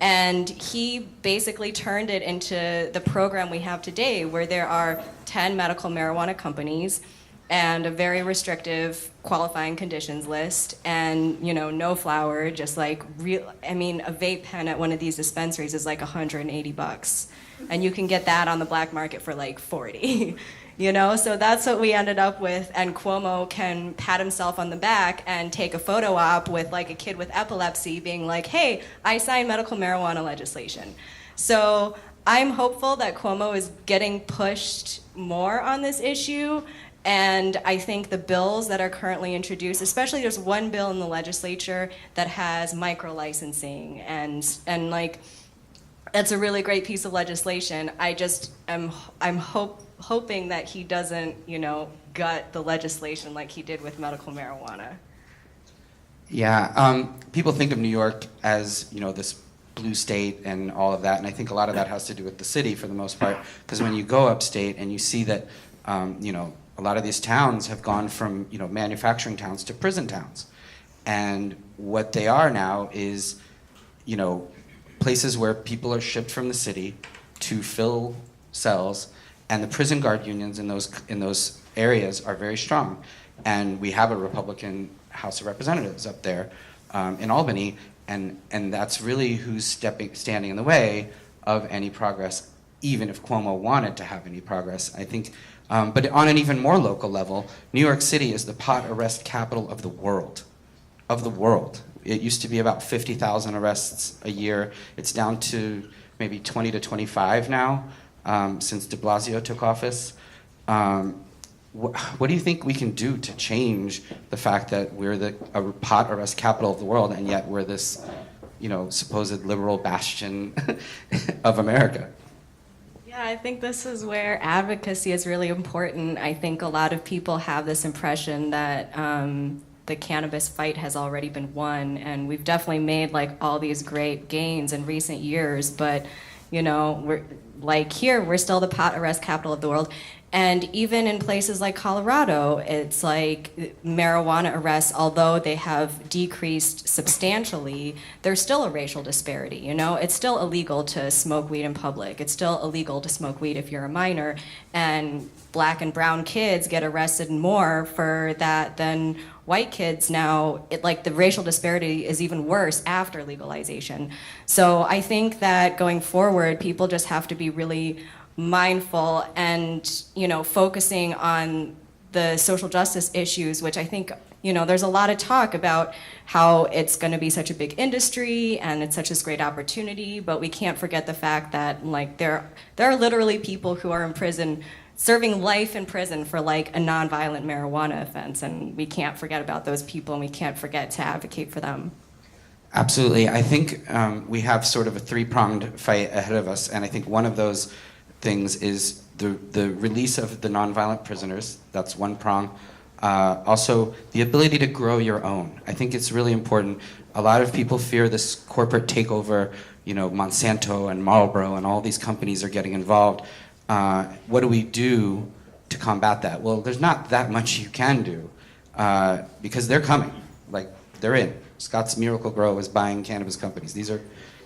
And he basically turned it into the program we have today, where there are 10 medical marijuana companies and a very restrictive qualifying conditions list, and no flour, just a vape pen at one of these dispensaries is like $180, and you can get that on the black market for like $40. So that's what we ended up with, and Cuomo can pat himself on the back and take a photo op with like a kid with epilepsy being like, hey, I signed medical marijuana legislation. So I'm hopeful that Cuomo is getting pushed more on this issue. And I think the bills that are currently introduced, especially there's one bill in the legislature that has micro-licensing, and that's a really great piece of legislation. I'm hoping that he doesn't, gut the legislation like he did with medical marijuana. Yeah, people think of New York as, this blue state and all of that. And I think a lot of that has to do with the city for the most part, because when you go upstate and you see that, you know, a lot of these towns have gone from, you know, manufacturing towns to prison towns. And what they are now is, you know, places where people are shipped from the city to fill cells, and the prison guard unions in those areas are very strong. And we have a Republican House of Representatives up there in Albany, and that's really who's standing in the way of any progress, even if Cuomo wanted to have any progress. I think, but on an even more local level, New York City is the pot arrest capital of the world. Of the world. It used to be about 50,000 arrests a year. It's down to maybe 20 to 25 now, since de Blasio took office. What do you think we can do to change the fact that we're a pot arrest capital of the world, and yet we're this, you know, supposed liberal bastion of America? Yeah, I think this is where advocacy is really important. I think a lot of people have this impression that the cannabis fight has already been won, and we've definitely made like all these great gains in recent years, but you know, we're like here, we're still the pot arrest capital of the world. And even in places like Colorado, it's like marijuana arrests, although they have decreased substantially, there's still a racial disparity, you know? It's still illegal to smoke weed in public. It's still illegal to smoke weed if you're a minor. And black and brown kids get arrested more for that than white kids now. Like the racial disparity is even worse after legalization. So I think that going forward, people just have to be really mindful and, you know, focusing on the social justice issues, which I think, you know, there's a lot of talk about how it's going to be such a big industry and it's such a great opportunity, but we can't forget the fact that like there are literally people who are in prison serving life in prison for like a nonviolent marijuana offense, and we can't forget about those people, and we can't forget to advocate for them. Absolutely. I think we have sort of a three-pronged fight ahead of us, and I think one of those things is the release of the nonviolent prisoners. That's one prong. Also, the ability to grow your own. I think it's really important. A lot of people fear this corporate takeover. You know, Monsanto and Marlboro and all these companies are getting involved. What do we do to combat that? Well, there's not that much you can do because they're coming. Like, they're in. Scott's Miracle Grow is buying cannabis companies.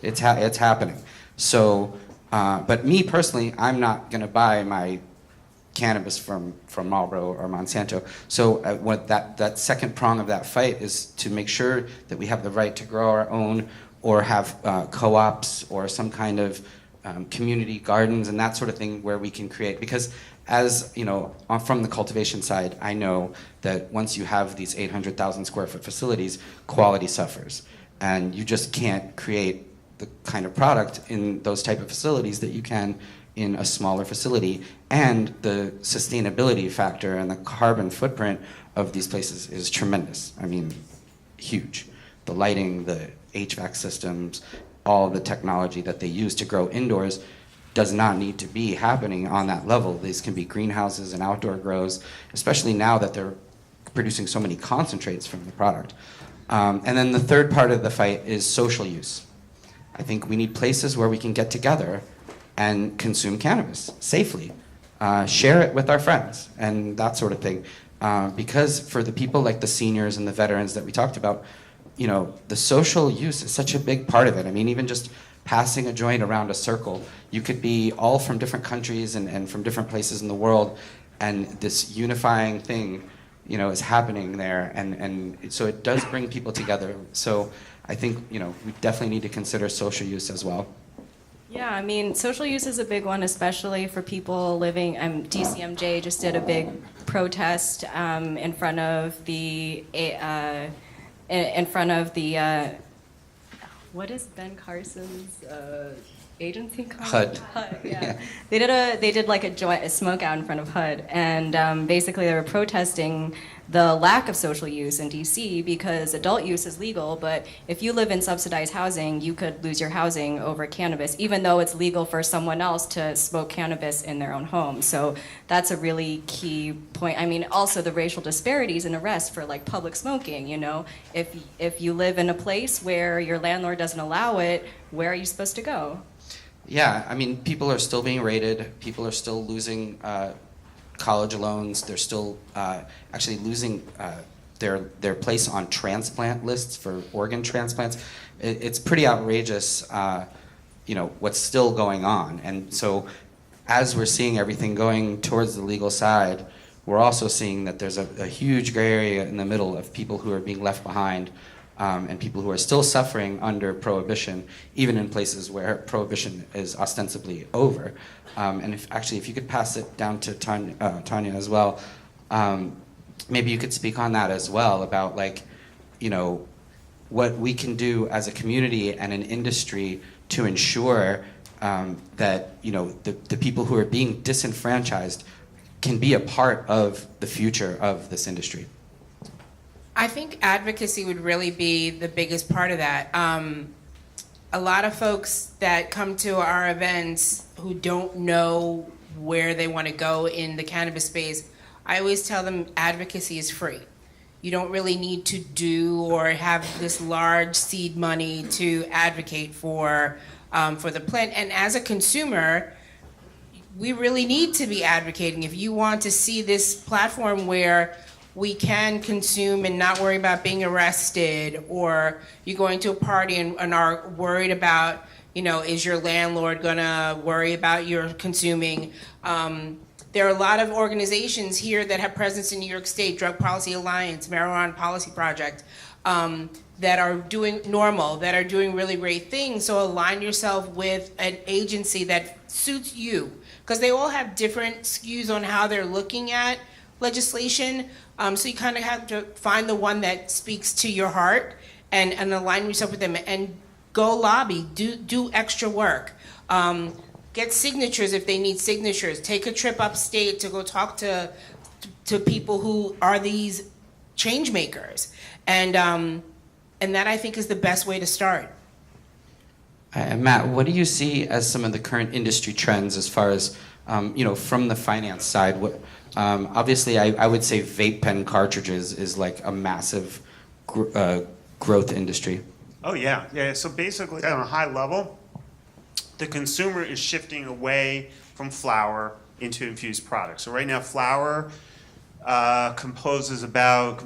It's happening. So. But me personally, I'm not going to buy my cannabis from Marlboro or Monsanto. So what that second prong of that fight is to make sure that we have the right to grow our own, or have co-ops or some kind of community gardens and that sort of thing where we can create. Because as you know, from the cultivation side, I know that once you have these 800,000 square foot facilities, quality suffers, and you just can't create the kind of product in those type of facilities that you can in a smaller facility. And the sustainability factor and the carbon footprint of these places is tremendous. I mean, huge. The lighting, the HVAC systems, all the technology that they use to grow indoors does not need to be happening on that level. These can be greenhouses and outdoor grows, especially now that they're producing so many concentrates from the product. And then the third part of the fight is social use. I think we need places where we can get together and consume cannabis safely, share it with our friends, and that sort of thing. Because for the people like the seniors and the veterans that we talked about, you know, the social use is such a big part of it. I mean, even just passing a joint around a circle, you could be all from different countries and from different places in the world, and this unifying thing, you know, is happening there, and so it does bring people together. So I think, you know, we definitely need to consider social use as well. Yeah, I mean, social use is a big one, especially for people living. DCMJ just did a big protest in front of the what is Ben Carson's agency called? HUD. HUD, yeah. Yeah. They did like a smoke out in front of HUD, and basically they were protesting the lack of social use in DC because adult use is legal, but if you live in subsidized housing, you could lose your housing over cannabis, even though it's legal for someone else to smoke cannabis in their own home. So that's a really key point. I mean, also the racial disparities in arrests for like public smoking, you know? If you live in a place where your landlord doesn't allow it, where are you supposed to go? Yeah, I mean, people are still being raided. People are still losing college loans. They're still actually losing their place on transplant lists for organ transplants. It's pretty outrageous, you know, what's still going on. And so as we're seeing everything going towards the legal side, we're also seeing that there's a huge gray area in the middle of people who are being left behind and people who are still suffering under prohibition, even in places where prohibition is ostensibly over. And if you could pass it down to Tanya as well, maybe you could speak on that as well about, like, you know, what we can do as a community and an industry to ensure that, you know, the people who are being disenfranchised can be a part of the future of this industry. I think advocacy would really be the biggest part of that. A lot of folks that come to our events who don't know where they want to go in the cannabis space, I always tell them advocacy is free. You don't really need to do or have this large seed money to advocate for the plant. And as a consumer, we really need to be advocating. If you want to see this platform where we can consume and not worry about being arrested, or you're going to a party and are worried about, you know, is your landlord gonna worry about your consuming? There are a lot of organizations here that have presence in New York State, Drug Policy Alliance, Marijuana Policy Project, that are doing that are doing really great things. So align yourself with an agency that suits you, because they all have different SKUs on how they're looking at legislation. So you kind of have to find the one that speaks to your heart and align yourself with them and go lobby, do extra work. Get signatures if they need signatures. Take a trip upstate to go talk to people who are these change makers. And that, I think, is the best way to start. Matt, what do you see as some of the current industry trends as far as, you know, from the finance side? Obviously, I would say vape pen cartridges is like a massive growth industry. Oh, yeah. Yeah. So basically, on a high level, the consumer is shifting away from flower into infused products. So right now, flower comprises about,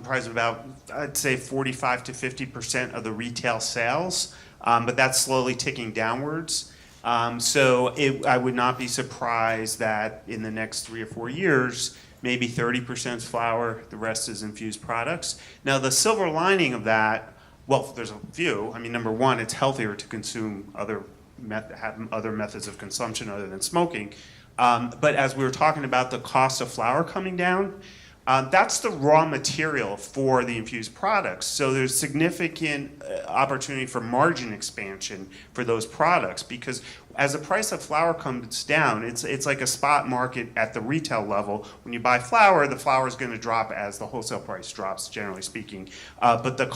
I'd say, 45 to 50% of the retail sales, but that's slowly ticking downwards. I would not be surprised that in the next 3 or 4 years, maybe 30% is flower, the rest is infused products. Now, the silver lining of that, well, there's a few. I mean, number one, it's healthier to consume have other methods of consumption other than smoking. But as we were talking about the cost of flower coming down, that's the raw material for the infused products. So there's significant opportunity for margin expansion for those products, because as the price of flower comes down, it's like a spot market at the retail level. When you buy flower, the flower is going to drop as the wholesale price drops, generally speaking. But the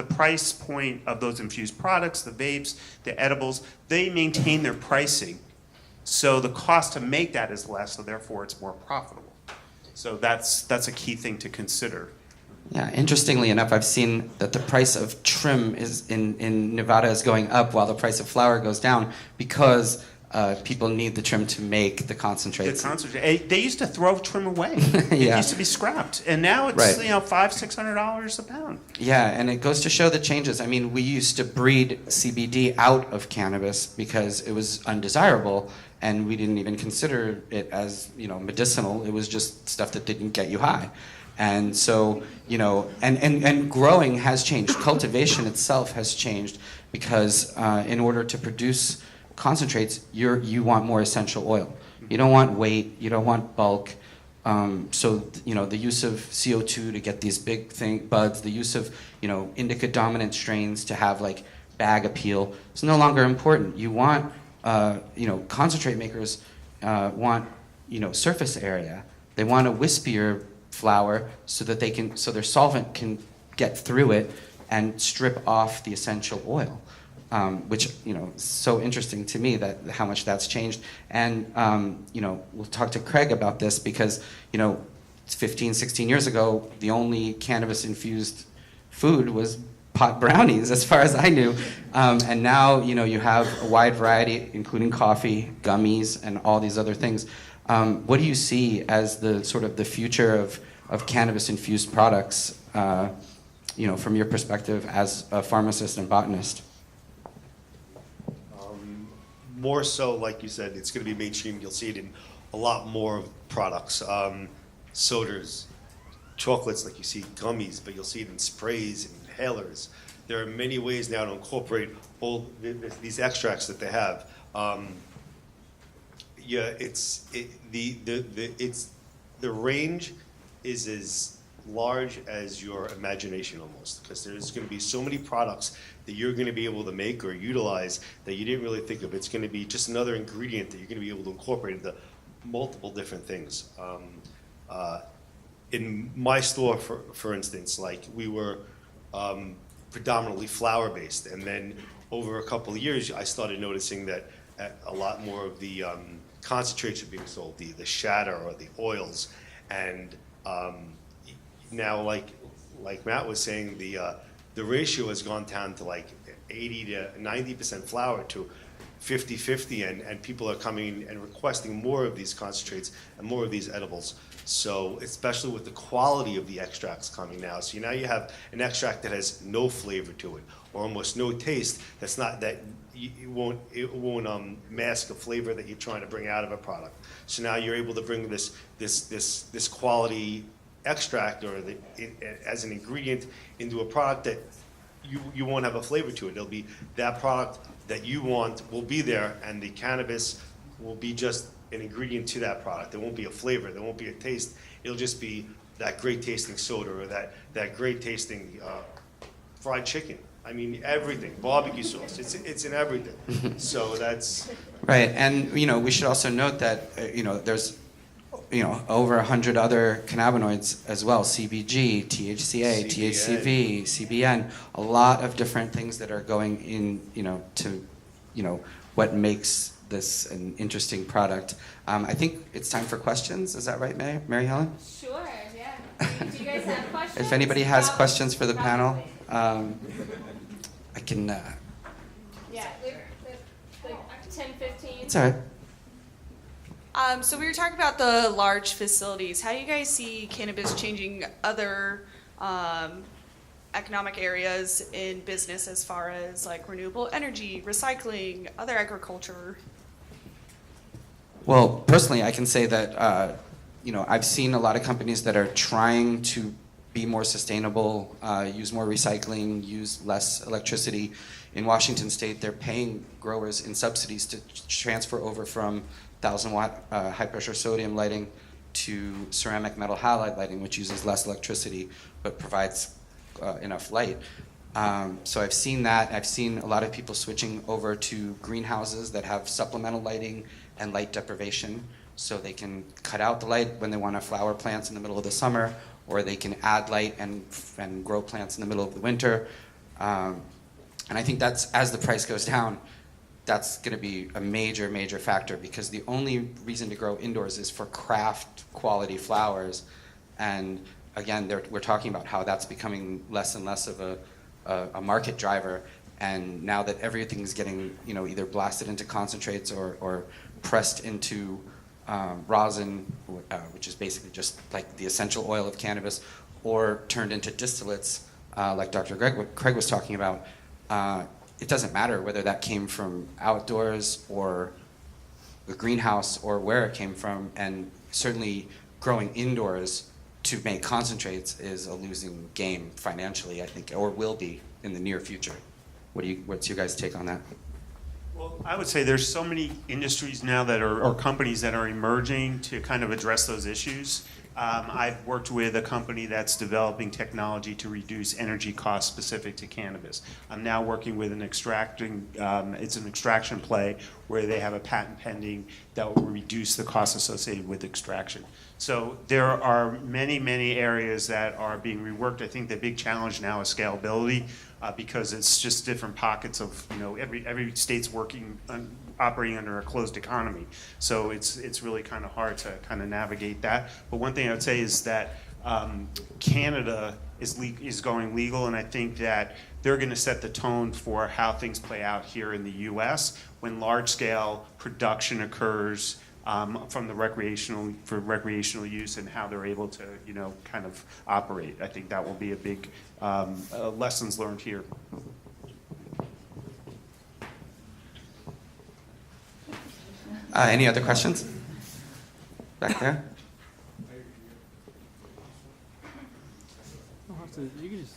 price point of those infused products, the vapes, the edibles, they maintain their pricing. So the cost to make that is less, so therefore it's more profitable. So that's a key thing to consider. Yeah, interestingly enough, I've seen that the price of trim is in Nevada is going up while the price of flower goes down because people need the trim to make the concentrates. They used to throw trim away. Yeah. It used to be scrapped, and now it's right. $500-$600 a pound. Yeah, and it goes to show the changes. I mean, we used to breed CBD out of cannabis because it was undesirable, and we didn't even consider it as, you know, medicinal. It was just stuff that didn't get you high. And so, you know, and growing has changed. Cultivation itself has changed because in order to produce concentrates, you want more essential oil. You don't want weight, you don't want bulk. So, you know, the use of CO2 to get these big buds, the use of, you know, indica dominant strains to have like bag appeal is no longer important. You want concentrate makers want, surface area. They want a wispier flower so that so their solvent can get through it and strip off the essential oil, which, is so interesting to me that how much that's changed. And, we'll talk to Craig about this because, 15, 16 years ago, the only cannabis-infused food was pot brownies, as far as I knew. And now, you have a wide variety, including coffee, gummies, and all these other things. What do you see as the sort of the future of cannabis-infused products, from your perspective as a pharmacist and botanist? More so, like you said, it's going to be mainstream. You'll see it in a lot more products. Sodas, chocolates, like you see gummies, but you'll see it in sprays and inhalers. There are many ways now to incorporate all these extracts that they have. The range is as large as your imagination almost, because there's going to be so many products that you're going to be able to make or utilize that you didn't really think of. It's going to be just another ingredient that you're going to be able to incorporate into multiple different things. In my store, for instance, like we were predominantly flower based, and then over a couple of years, I started noticing that a lot more of the concentrates are being sold, the shatter or the oils, and now, like Matt was saying, the ratio has gone down to like 80 to 90% flower to 50-50, and people are coming and requesting more of these concentrates and more of these edibles. So especially with the quality of the extracts coming now. So now you have an extract that has no flavor to it, or almost no taste. That's not that it won't mask a flavor that you're trying to bring out of a product. So now you're able to bring this quality extract or as an ingredient into a product that you won't have a flavor to it. It'll be that product that you want will be there, and the cannabis will be just an ingredient to that product. There won't be a flavor, there won't be a taste. It'll just be that great tasting soda or that great tasting fried chicken. I mean, everything, barbecue sauce, it's in everything. So that's... Right, and we should also note that there's over 100 other cannabinoids as well: CBG, THCA, THCV, CBN. A lot of different things that are going in, to what makes this an interesting product. I think it's time for questions. Is that right, Mary Helen? Sure, yeah. Do you guys have questions? If anybody has questions for the panel, I can. Yeah, like 10, 15. It's all right. So we were talking about the large facilities. How do you guys see cannabis changing other economic areas in business as far as like renewable energy, recycling, other agriculture? Well, personally, I can say that I've seen a lot of companies that are trying to be more sustainable, use more recycling, use less electricity. In Washington State, they're paying growers in subsidies to transfer over from 1,000-watt high-pressure sodium lighting to ceramic metal halide lighting, which uses less electricity but provides enough light. So I've seen that. I've seen a lot of people switching over to greenhouses that have supplemental lighting and light deprivation, so they can cut out the light when they want to flower plants in the middle of the summer, or they can add light and grow plants in the middle of the winter. And I think that's, as the price goes down, that's going to be a major, major factor, because the only reason to grow indoors is for craft quality flowers. And again, we're talking about how that's becoming less and less of a market driver. And now that everything's getting either blasted into concentrates or pressed into rosin, which is basically just like the essential oil of cannabis, or turned into distillates, like Dr. Craig was talking about, it doesn't matter whether that came from outdoors or the greenhouse or where it came from, and certainly growing indoors to make concentrates is a losing game financially, I think, or will be in the near future. What's your guys' take on that? Well, I would say there's so many industries now that are, or companies that are emerging to kind of address those issues. I've worked with a company that's developing technology to reduce energy costs specific to cannabis. I'm now working with an it's an extraction play where they have a patent pending that will reduce the costs associated with extraction. So there are many, many areas that are being reworked. I think the big challenge now is scalability because it's just different pockets of, every state's operating under a closed economy. So it's really kind of hard to kind of navigate that. But one thing I would say is that Canada is going legal, and I think that they're going to set the tone for how things play out here in the U.S. when large-scale production occurs from the recreational use and how they're able to, kind of operate. I think that will be a big lessons learned here. Any other questions? Back there? You can just.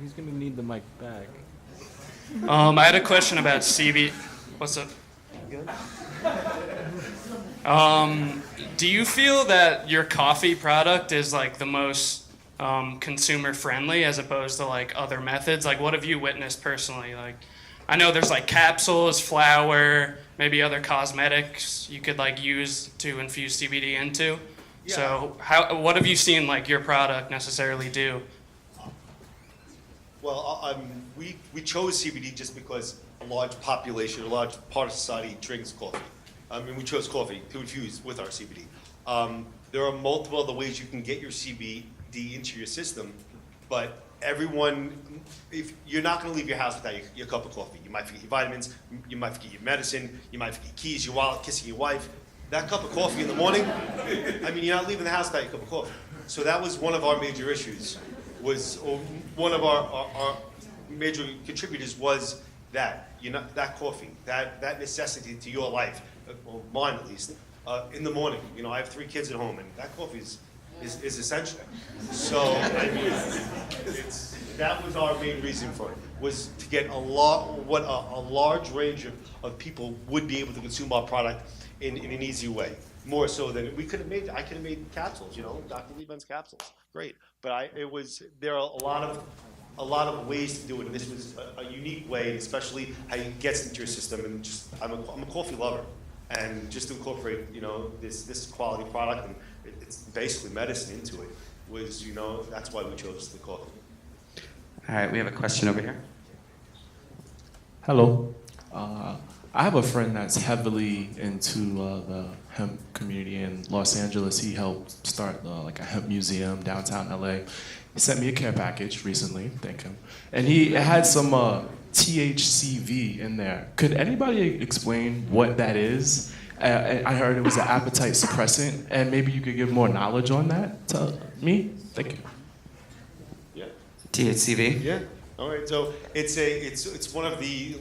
He's gonna need the mic back. I had a question about CBD. What's up? Good. Do you feel that your coffee product is like the most consumer friendly as opposed to like other methods? Like, what have you witnessed personally? Like, I know there's like capsules, flour, maybe other cosmetics you could like use to infuse CBD into. Yeah. So what have you seen like your product necessarily do? Well, we chose CBD just because a large population, a large part of society drinks coffee. And we chose coffee to infuse with our CBD. There are multiple other ways you can get your CBD into your system, but everyone, if you're not going to leave your house without your cup of coffee. You might forget your vitamins, you might forget your medicine, you might forget your keys, your wallet, kissing your wife. That cup of coffee in the morning, I mean, you're not leaving the house without your cup of coffee. So that was one of our major issues, one of our major contributors was that, that coffee, that necessity to your life, well, mine at least, in the morning. I have 3 kids at home, and that coffee is essential. So, I mean, that was our main reason for it, was to get a large range of people would be able to consume our product in an easy way. More so than we could have made. I could have made capsules, Dr. Leivent's capsules, great. But there are a lot of ways to do it, and this was a unique way, especially how it gets into your system. And I'm a coffee lover, and just to incorporate, this quality product and it's basically medicine into it was, that's why we chose the coffee. All right, we have a question over here. Hello. I have a friend that's heavily into the hemp community in Los Angeles. He helped start like a hemp museum downtown LA. He sent me a care package recently, thank him. And it had some THCV in there. Could anybody explain what that is? I heard it was an appetite suppressant, and maybe you could give more knowledge on that to me? Thank you. Yeah. THCV? Yeah. All right. So it's one of the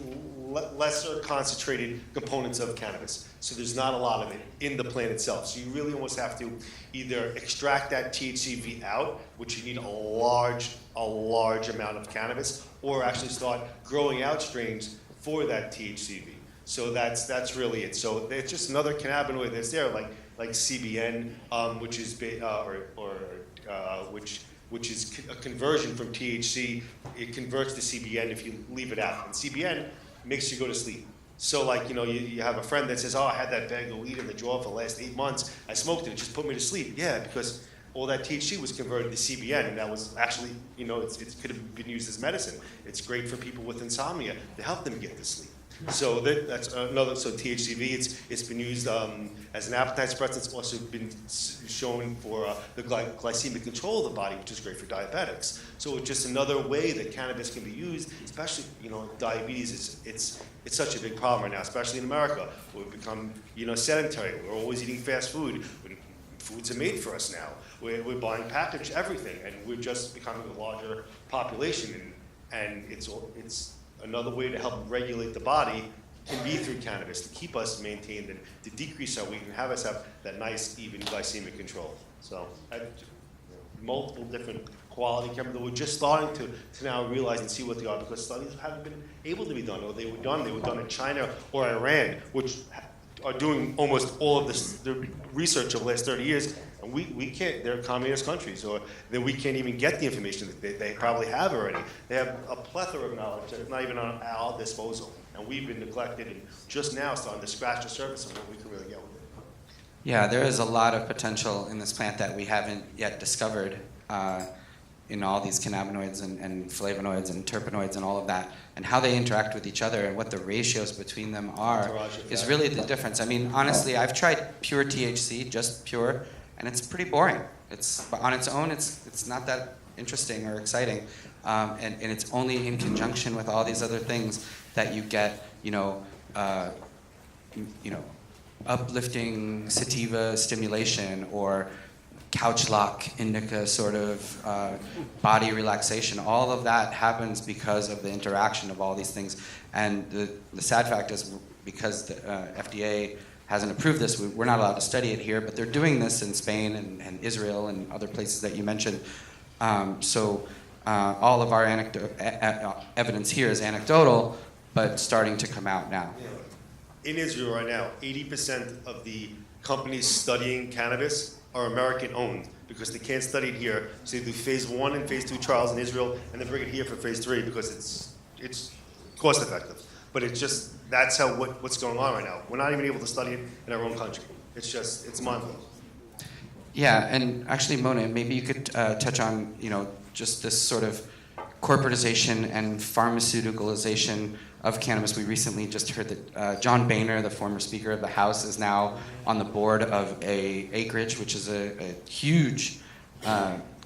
lesser concentrated components of cannabis. So there's not a lot of it in the plant itself. So you really almost have to either extract that THCV out, which you need a large amount of cannabis, or actually start growing out strains for that THCV. So that's really it. So it's just another cannabinoid that's there, like CBN, which is which is a conversion from THC. It converts to CBN if you leave it out, and CBN makes you go to sleep. So you have a friend that says, oh, I had that bag of weed in the drawer for the last 8 months. I smoked it just put me to sleep. Yeah, because all that THC was converted to CBN, and that was actually, it could have been used as medicine. It's great for people with insomnia to help them get to sleep. So that's another. So THCV, it's been used as an appetite suppressant. It's also been shown for the glycemic control of the body, which is great for diabetics. So it's just another way that cannabis can be used, especially diabetes. It's such a big problem right now, especially in America. We've become sedentary. We're always eating fast food. Foods are made for us now. We're buying packaged everything, and we're just becoming a larger population, and it's another way to help regulate the body can be through cannabis, to keep us maintained and to decrease our weight and have us have that nice, even glycemic control. So, multiple different quality camera that we're just starting to now realize and see what they are, because studies haven't been able to be done, or they were done in China or Iran, which are doing almost all of the research of the last 30 years, and we can't, they're communist countries, or then we can't even get the information that they probably have already. They have a plethora of knowledge that's not even on our disposal, and we've been neglected and just now starting to scratch the surface of what we can really get with it. Yeah, there is a lot of potential in this plant that we haven't yet discovered in all these cannabinoids and flavonoids and terpenoids and all of that, and how they interact with each other and what the ratios between them are is really the difference. I mean, honestly, I've tried pure THC, just pure, and it's pretty boring. It's on its own, it's not that interesting or exciting, and it's only in conjunction with all these other things that you get, uplifting sativa stimulation or couch lock indica sort of body relaxation. All of that happens because of the interaction of all these things. And the sad fact is, because the FDA hasn't approved this, we're not allowed to study it here, but they're doing this in Spain and Israel and other places that you mentioned. So all of our evidence here is anecdotal, but starting to come out now. In Israel right now, 80% of the companies studying cannabis are American-owned, because they can't study it here. So they do phase 1 and phase 2 trials in Israel, and they bring it here for phase 3 because it's cost-effective. But it's just, that's how what's going on right now. We're not even able to study it in our own country. It's mind-blowing. Yeah, and actually, Mona, maybe you could touch on, just this sort of corporatization and pharmaceuticalization of cannabis. We recently just heard that John Boehner, the former Speaker of the House, is now on the board of Acreage, which is a huge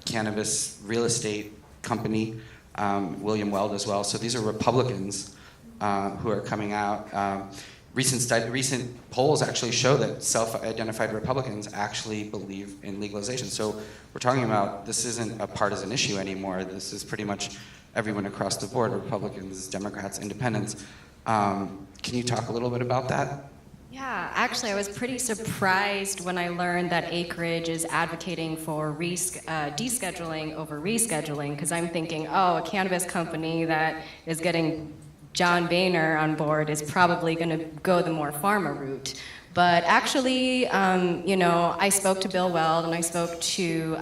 cannabis real estate company. William Weld as well. So these are Republicans who are coming out. Recent polls actually show that self-identified Republicans actually believe in legalization. So we're talking about, this isn't a partisan issue anymore. This is pretty much everyone across the board, Republicans, Democrats, Independents. Can you talk a little bit about that? Yeah, actually, I was pretty surprised when I learned that Acreage is advocating for descheduling over rescheduling, because I'm thinking, a cannabis company that is getting John Boehner on board is probably going to go the more pharma route. But actually, I spoke to Bill Weld and I spoke to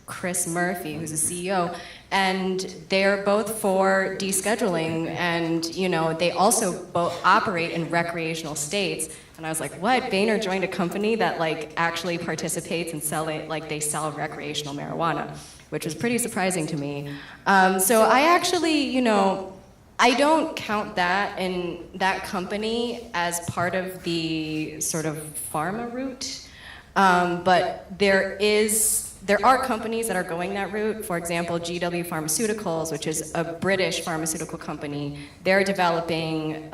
Chris Murphy, who's the CEO, and they're both for descheduling, and they also both operate in recreational states. And I was like, what? Boehner joined a company that actually participates in selling, they sell recreational marijuana, which was pretty surprising to me. So I actually, I don't count that in that company as part of the sort of pharma route, but there are companies that are going that route. For example, GW Pharmaceuticals, which is a British pharmaceutical company, they're developing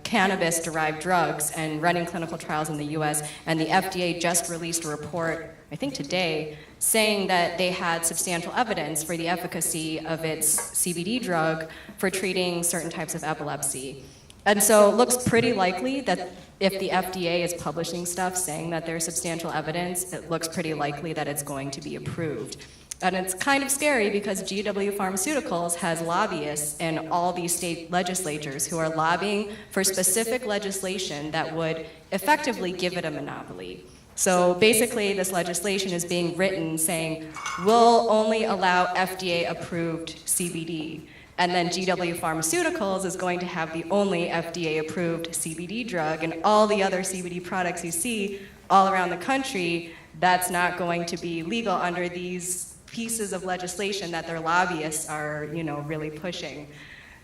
cannabis-derived drugs and running clinical trials in the US, and the FDA just released a report, I think today, saying that they had substantial evidence for the efficacy of its CBD drug for treating certain types of epilepsy. And so it looks pretty likely that if the FDA is publishing stuff saying that there's substantial evidence, it looks pretty likely that it's going to be approved. And it's kind of scary because GW Pharmaceuticals has lobbyists in all these state legislatures who are lobbying for specific legislation that would effectively give it a monopoly. So basically, this legislation is being written saying, we'll only allow FDA-approved CBD. And then GW Pharmaceuticals is going to have the only FDA-approved CBD drug, and all the other CBD products you see all around the country, that's not going to be legal under these pieces of legislation that their lobbyists are, really pushing.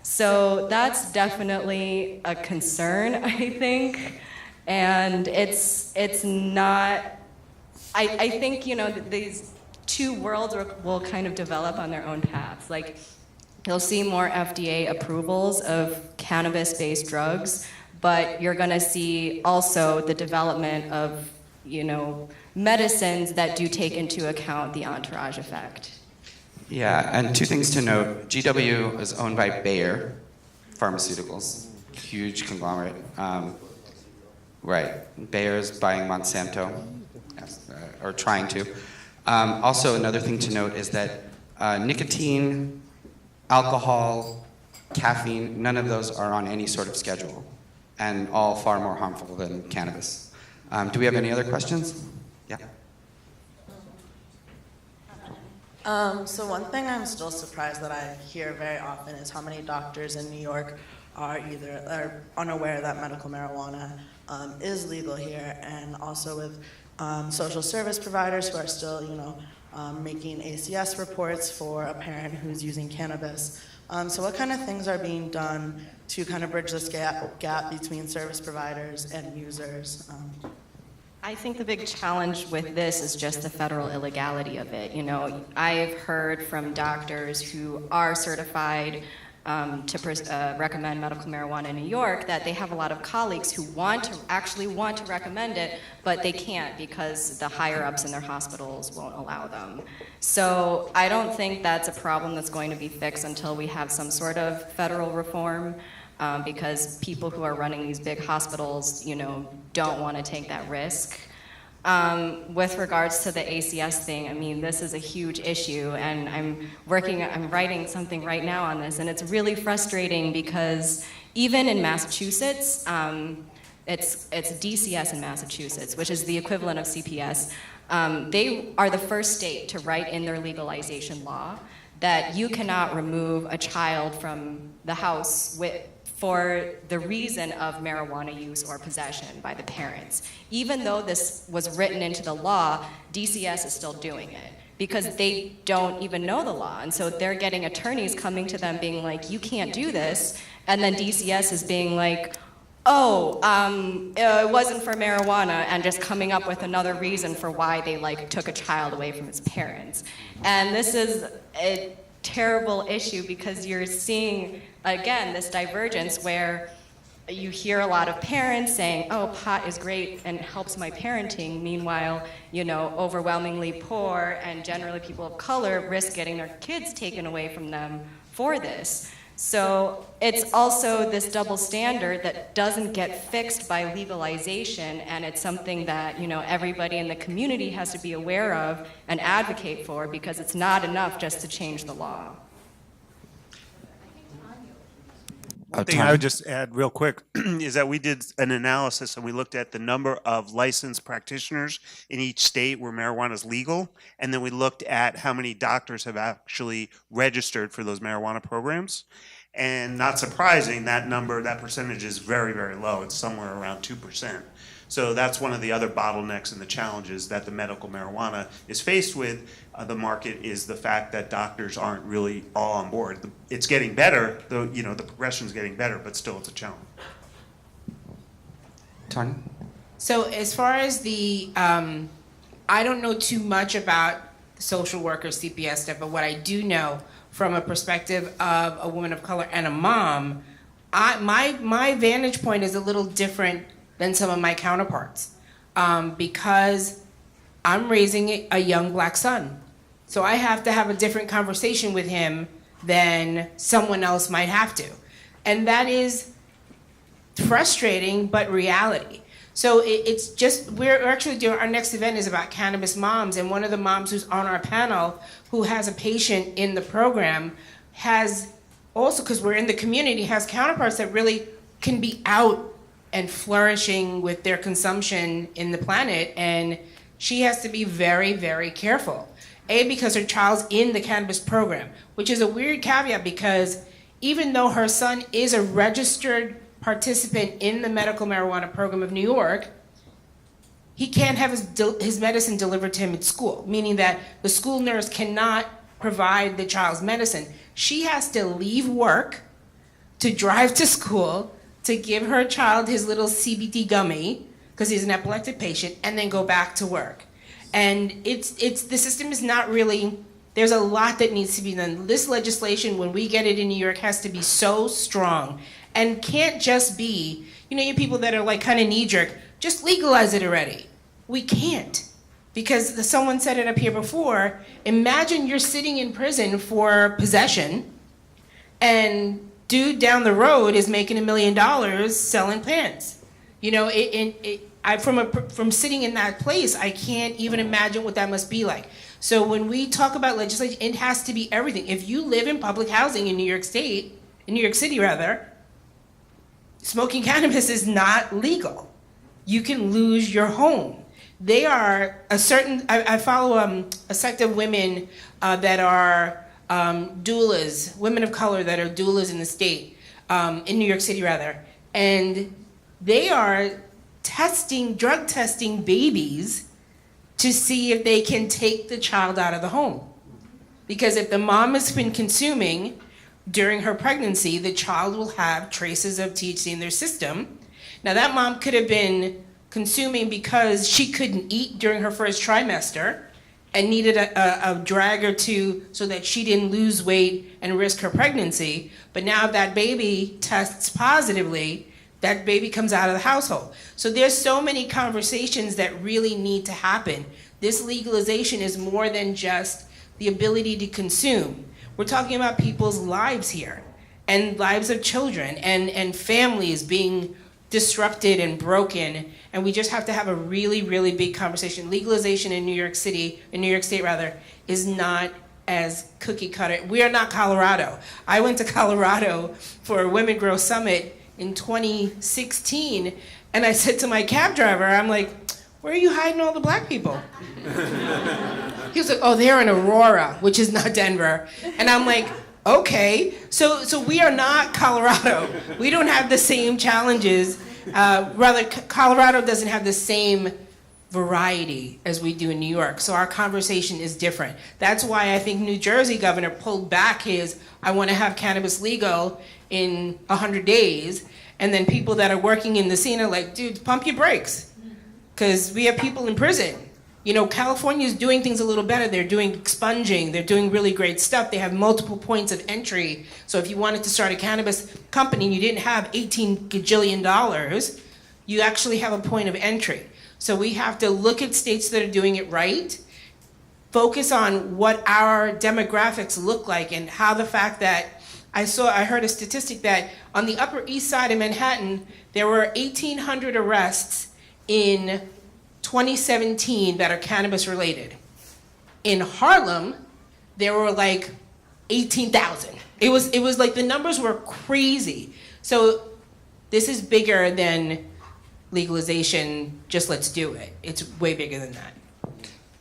So that's definitely a concern, I think. And it's not, I think, these two worlds will kind of develop on their own paths. You'll see more FDA approvals of cannabis-based drugs, but you're going to see also the development of, medicines that do take into account the entourage effect. Yeah, and two things to note. GW is owned by Bayer Pharmaceuticals, huge conglomerate. Right, Bayer is buying Monsanto, or trying to. Also, another thing to note is that nicotine, alcohol, caffeine, none of those are on any sort of schedule, and all far more harmful than cannabis. Do we have any other questions? Yeah. So one thing I'm still surprised that I hear very often is how many doctors in New York are unaware that medical marijuana is legal here, and also with social service providers who are still, making ACS reports for a parent who's using cannabis. So what kind of things are being done to kind of bridge this gap between service providers and users? I think the big challenge with this is just the federal illegality of it. I've heard from doctors who are certified to recommend medical marijuana in New York that they have a lot of colleagues who want to recommend it, but they can't because the higher ups in their hospitals won't allow them. So I don't think that's a problem that's going to be fixed until we have some sort of federal reform. Because people who are running these big hospitals, don't want to take that risk. With regards to the ACS thing, I mean, this is a huge issue, and I'm writing something right now on this, and it's really frustrating because even in Massachusetts, it's DCS in Massachusetts, which is the equivalent of CPS. They are the first state to write in their legalization law that you cannot remove a child from the house for the reason of marijuana use or possession by the parents. Even though this was written into the law, DCS is still doing it because they don't even know the law. And so they're getting attorneys coming to them being like, you can't do this. And then DCS is being like, it wasn't for marijuana, and just coming up with another reason for why they took a child away from its parents. And this is a terrible issue because you're seeing, again, this divergence where you hear a lot of parents saying, oh, pot is great and helps my parenting. Meanwhile, overwhelmingly poor and generally people of color risk getting their kids taken away from them for this. So it's also this double standard that doesn't get fixed by legalization, and it's something that everybody in the community has to be aware of and advocate for, because it's not enough just to change the law. One thing I would just add real quick is that we did an analysis and we looked at the number of licensed practitioners in each state where marijuana is legal, and then we looked at how many doctors have actually registered for those marijuana programs. And not surprising, that percentage is very, very low. It's somewhere around 2%. So that's one of the other bottlenecks and the challenges that the medical marijuana is faced with. The market is the fact that doctors aren't really all on board. It's getting better, the progression is getting better, but still it's a challenge. Tanya? So as far as the, I don't know too much about social worker CPS stuff, but what I do know from a perspective of a woman of color and a mom, my vantage point is a little different than some of my counterparts, because I'm raising a young black son. So I have to have a different conversation with him than someone else might have to. And that is frustrating, but reality. So it's just, we're actually doing, our next event is about Cannabis Moms, and one of the moms who's on our panel who has a patient in the program has also, because we're in the community, has counterparts that really can be out and flourishing with their consumption in the planet, and she has to be very, very careful. Because her child's in the cannabis program, which is a weird caveat because even though her son is a registered participant in the medical marijuana program of New York, he can't have his medicine delivered to him at school, meaning that the school nurse cannot provide the child's medicine. She has to leave work to drive to school to give her child his little CBD gummy, because he's an epileptic patient, and then go back to work. And it's the system is not really, there's a lot that needs to be done. This legislation, when we get it in New York, has to be so strong and can't just be, you people that are kind of knee-jerk, just legalize it already. We can't, because someone said it up here before, imagine you're sitting in prison for possession and dude down the road is making $1 million selling pants. From sitting in that place, I can't even imagine what that must be like. So when we talk about legislation, it has to be everything. If you live in public housing in New York City, smoking cannabis is not legal. You can lose your home. They are I follow a sect of women that are doulas, women of color that are doulas in the state, in New York City rather, and they are drug testing babies to see if they can take the child out of the home. Because if the mom has been consuming during her pregnancy, the child will have traces of THC in their system. Now that mom could have been consuming because she couldn't eat during her first trimester and needed a drag or two so that she didn't lose weight and risk her pregnancy. But now if that baby tests positively, that baby comes out of the household. So there's so many conversations that really need to happen. This legalization is more than just the ability to consume. We're talking about people's lives here, and lives of children, and families being disrupted and broken, and we just have to have a really, really big conversation. Legalization in New York State is not as cookie cutter. We are not Colorado. I went to Colorado for a Women Grow Summit in 2016, and I said to my cab driver, I'm like, where are you hiding all the black people? He was like, oh, they're in Aurora, which is not Denver. And I'm like, okay. So we are not Colorado. We don't have the same challenges. Colorado doesn't have the same variety as we do in New York. So our conversation is different. That's why I think New Jersey governor pulled back his, I want to have cannabis legal in 100 days. And then people that are working in the scene are like, dude, pump your brakes. Because we have people in prison. You know, California is doing things a little better. They're doing expunging. They're doing really great stuff. They have multiple points of entry. So if you wanted to start a cannabis company and you didn't have $18 gajillion, you actually have a point of entry. So we have to look at states that are doing it right, focus on what our demographics look like, and how the fact that I heard a statistic that on the Upper East Side of Manhattan, there were 1,800 arrests in 2017 that are cannabis related. In Harlem, there were like 18,000. It was like the numbers were crazy. So this is bigger than legalization, just let's do it. It's way bigger than that.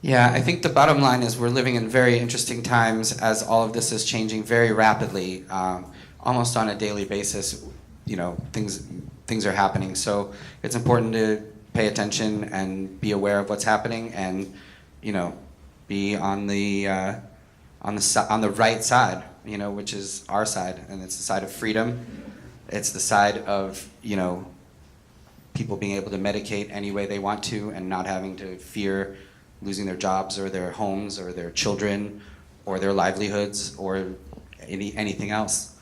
Yeah, I think the bottom line is we're living in very interesting times as all of this is changing very rapidly, almost on a daily basis. You know, things are happening. So it's important to pay attention and be aware of what's happening, and you know, be on the right side. You know, which is our side, and it's the side of freedom. It's the side of, you know, people being able to medicate any way they want to and not having to fear losing their jobs or their homes or their children or their livelihoods or anything else.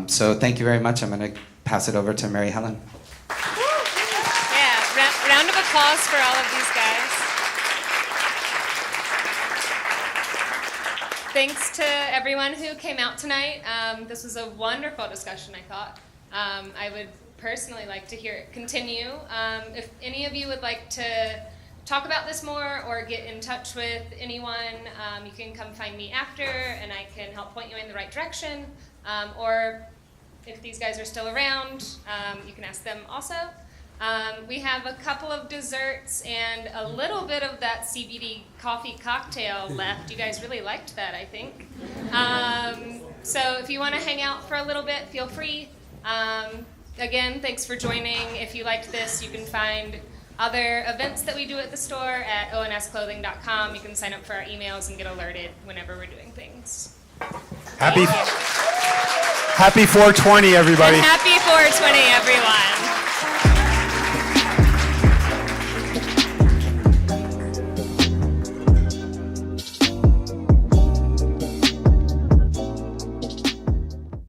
So thank you very much. I'm going to pass it over to Mary Helen. Yeah, round of applause for all of these guys. Thanks to everyone who came out tonight. This was a wonderful discussion, I thought. I would personally like to hear it continue. If any of you would like to talk about this more or get in touch with anyone, you can come find me after and I can help point you in the right direction. Or if these guys are still around, you can ask them also. We have a couple of desserts and a little bit of that CBD coffee cocktail left. You guys really liked that, I think. So if you want to hang out for a little bit, feel free. Again, thanks for joining. If you liked this, you can find other events that we do at the store at onsclothing.com. You can sign up for our emails and get alerted whenever we're doing things. Happy 420, everybody. And happy 420, everyone.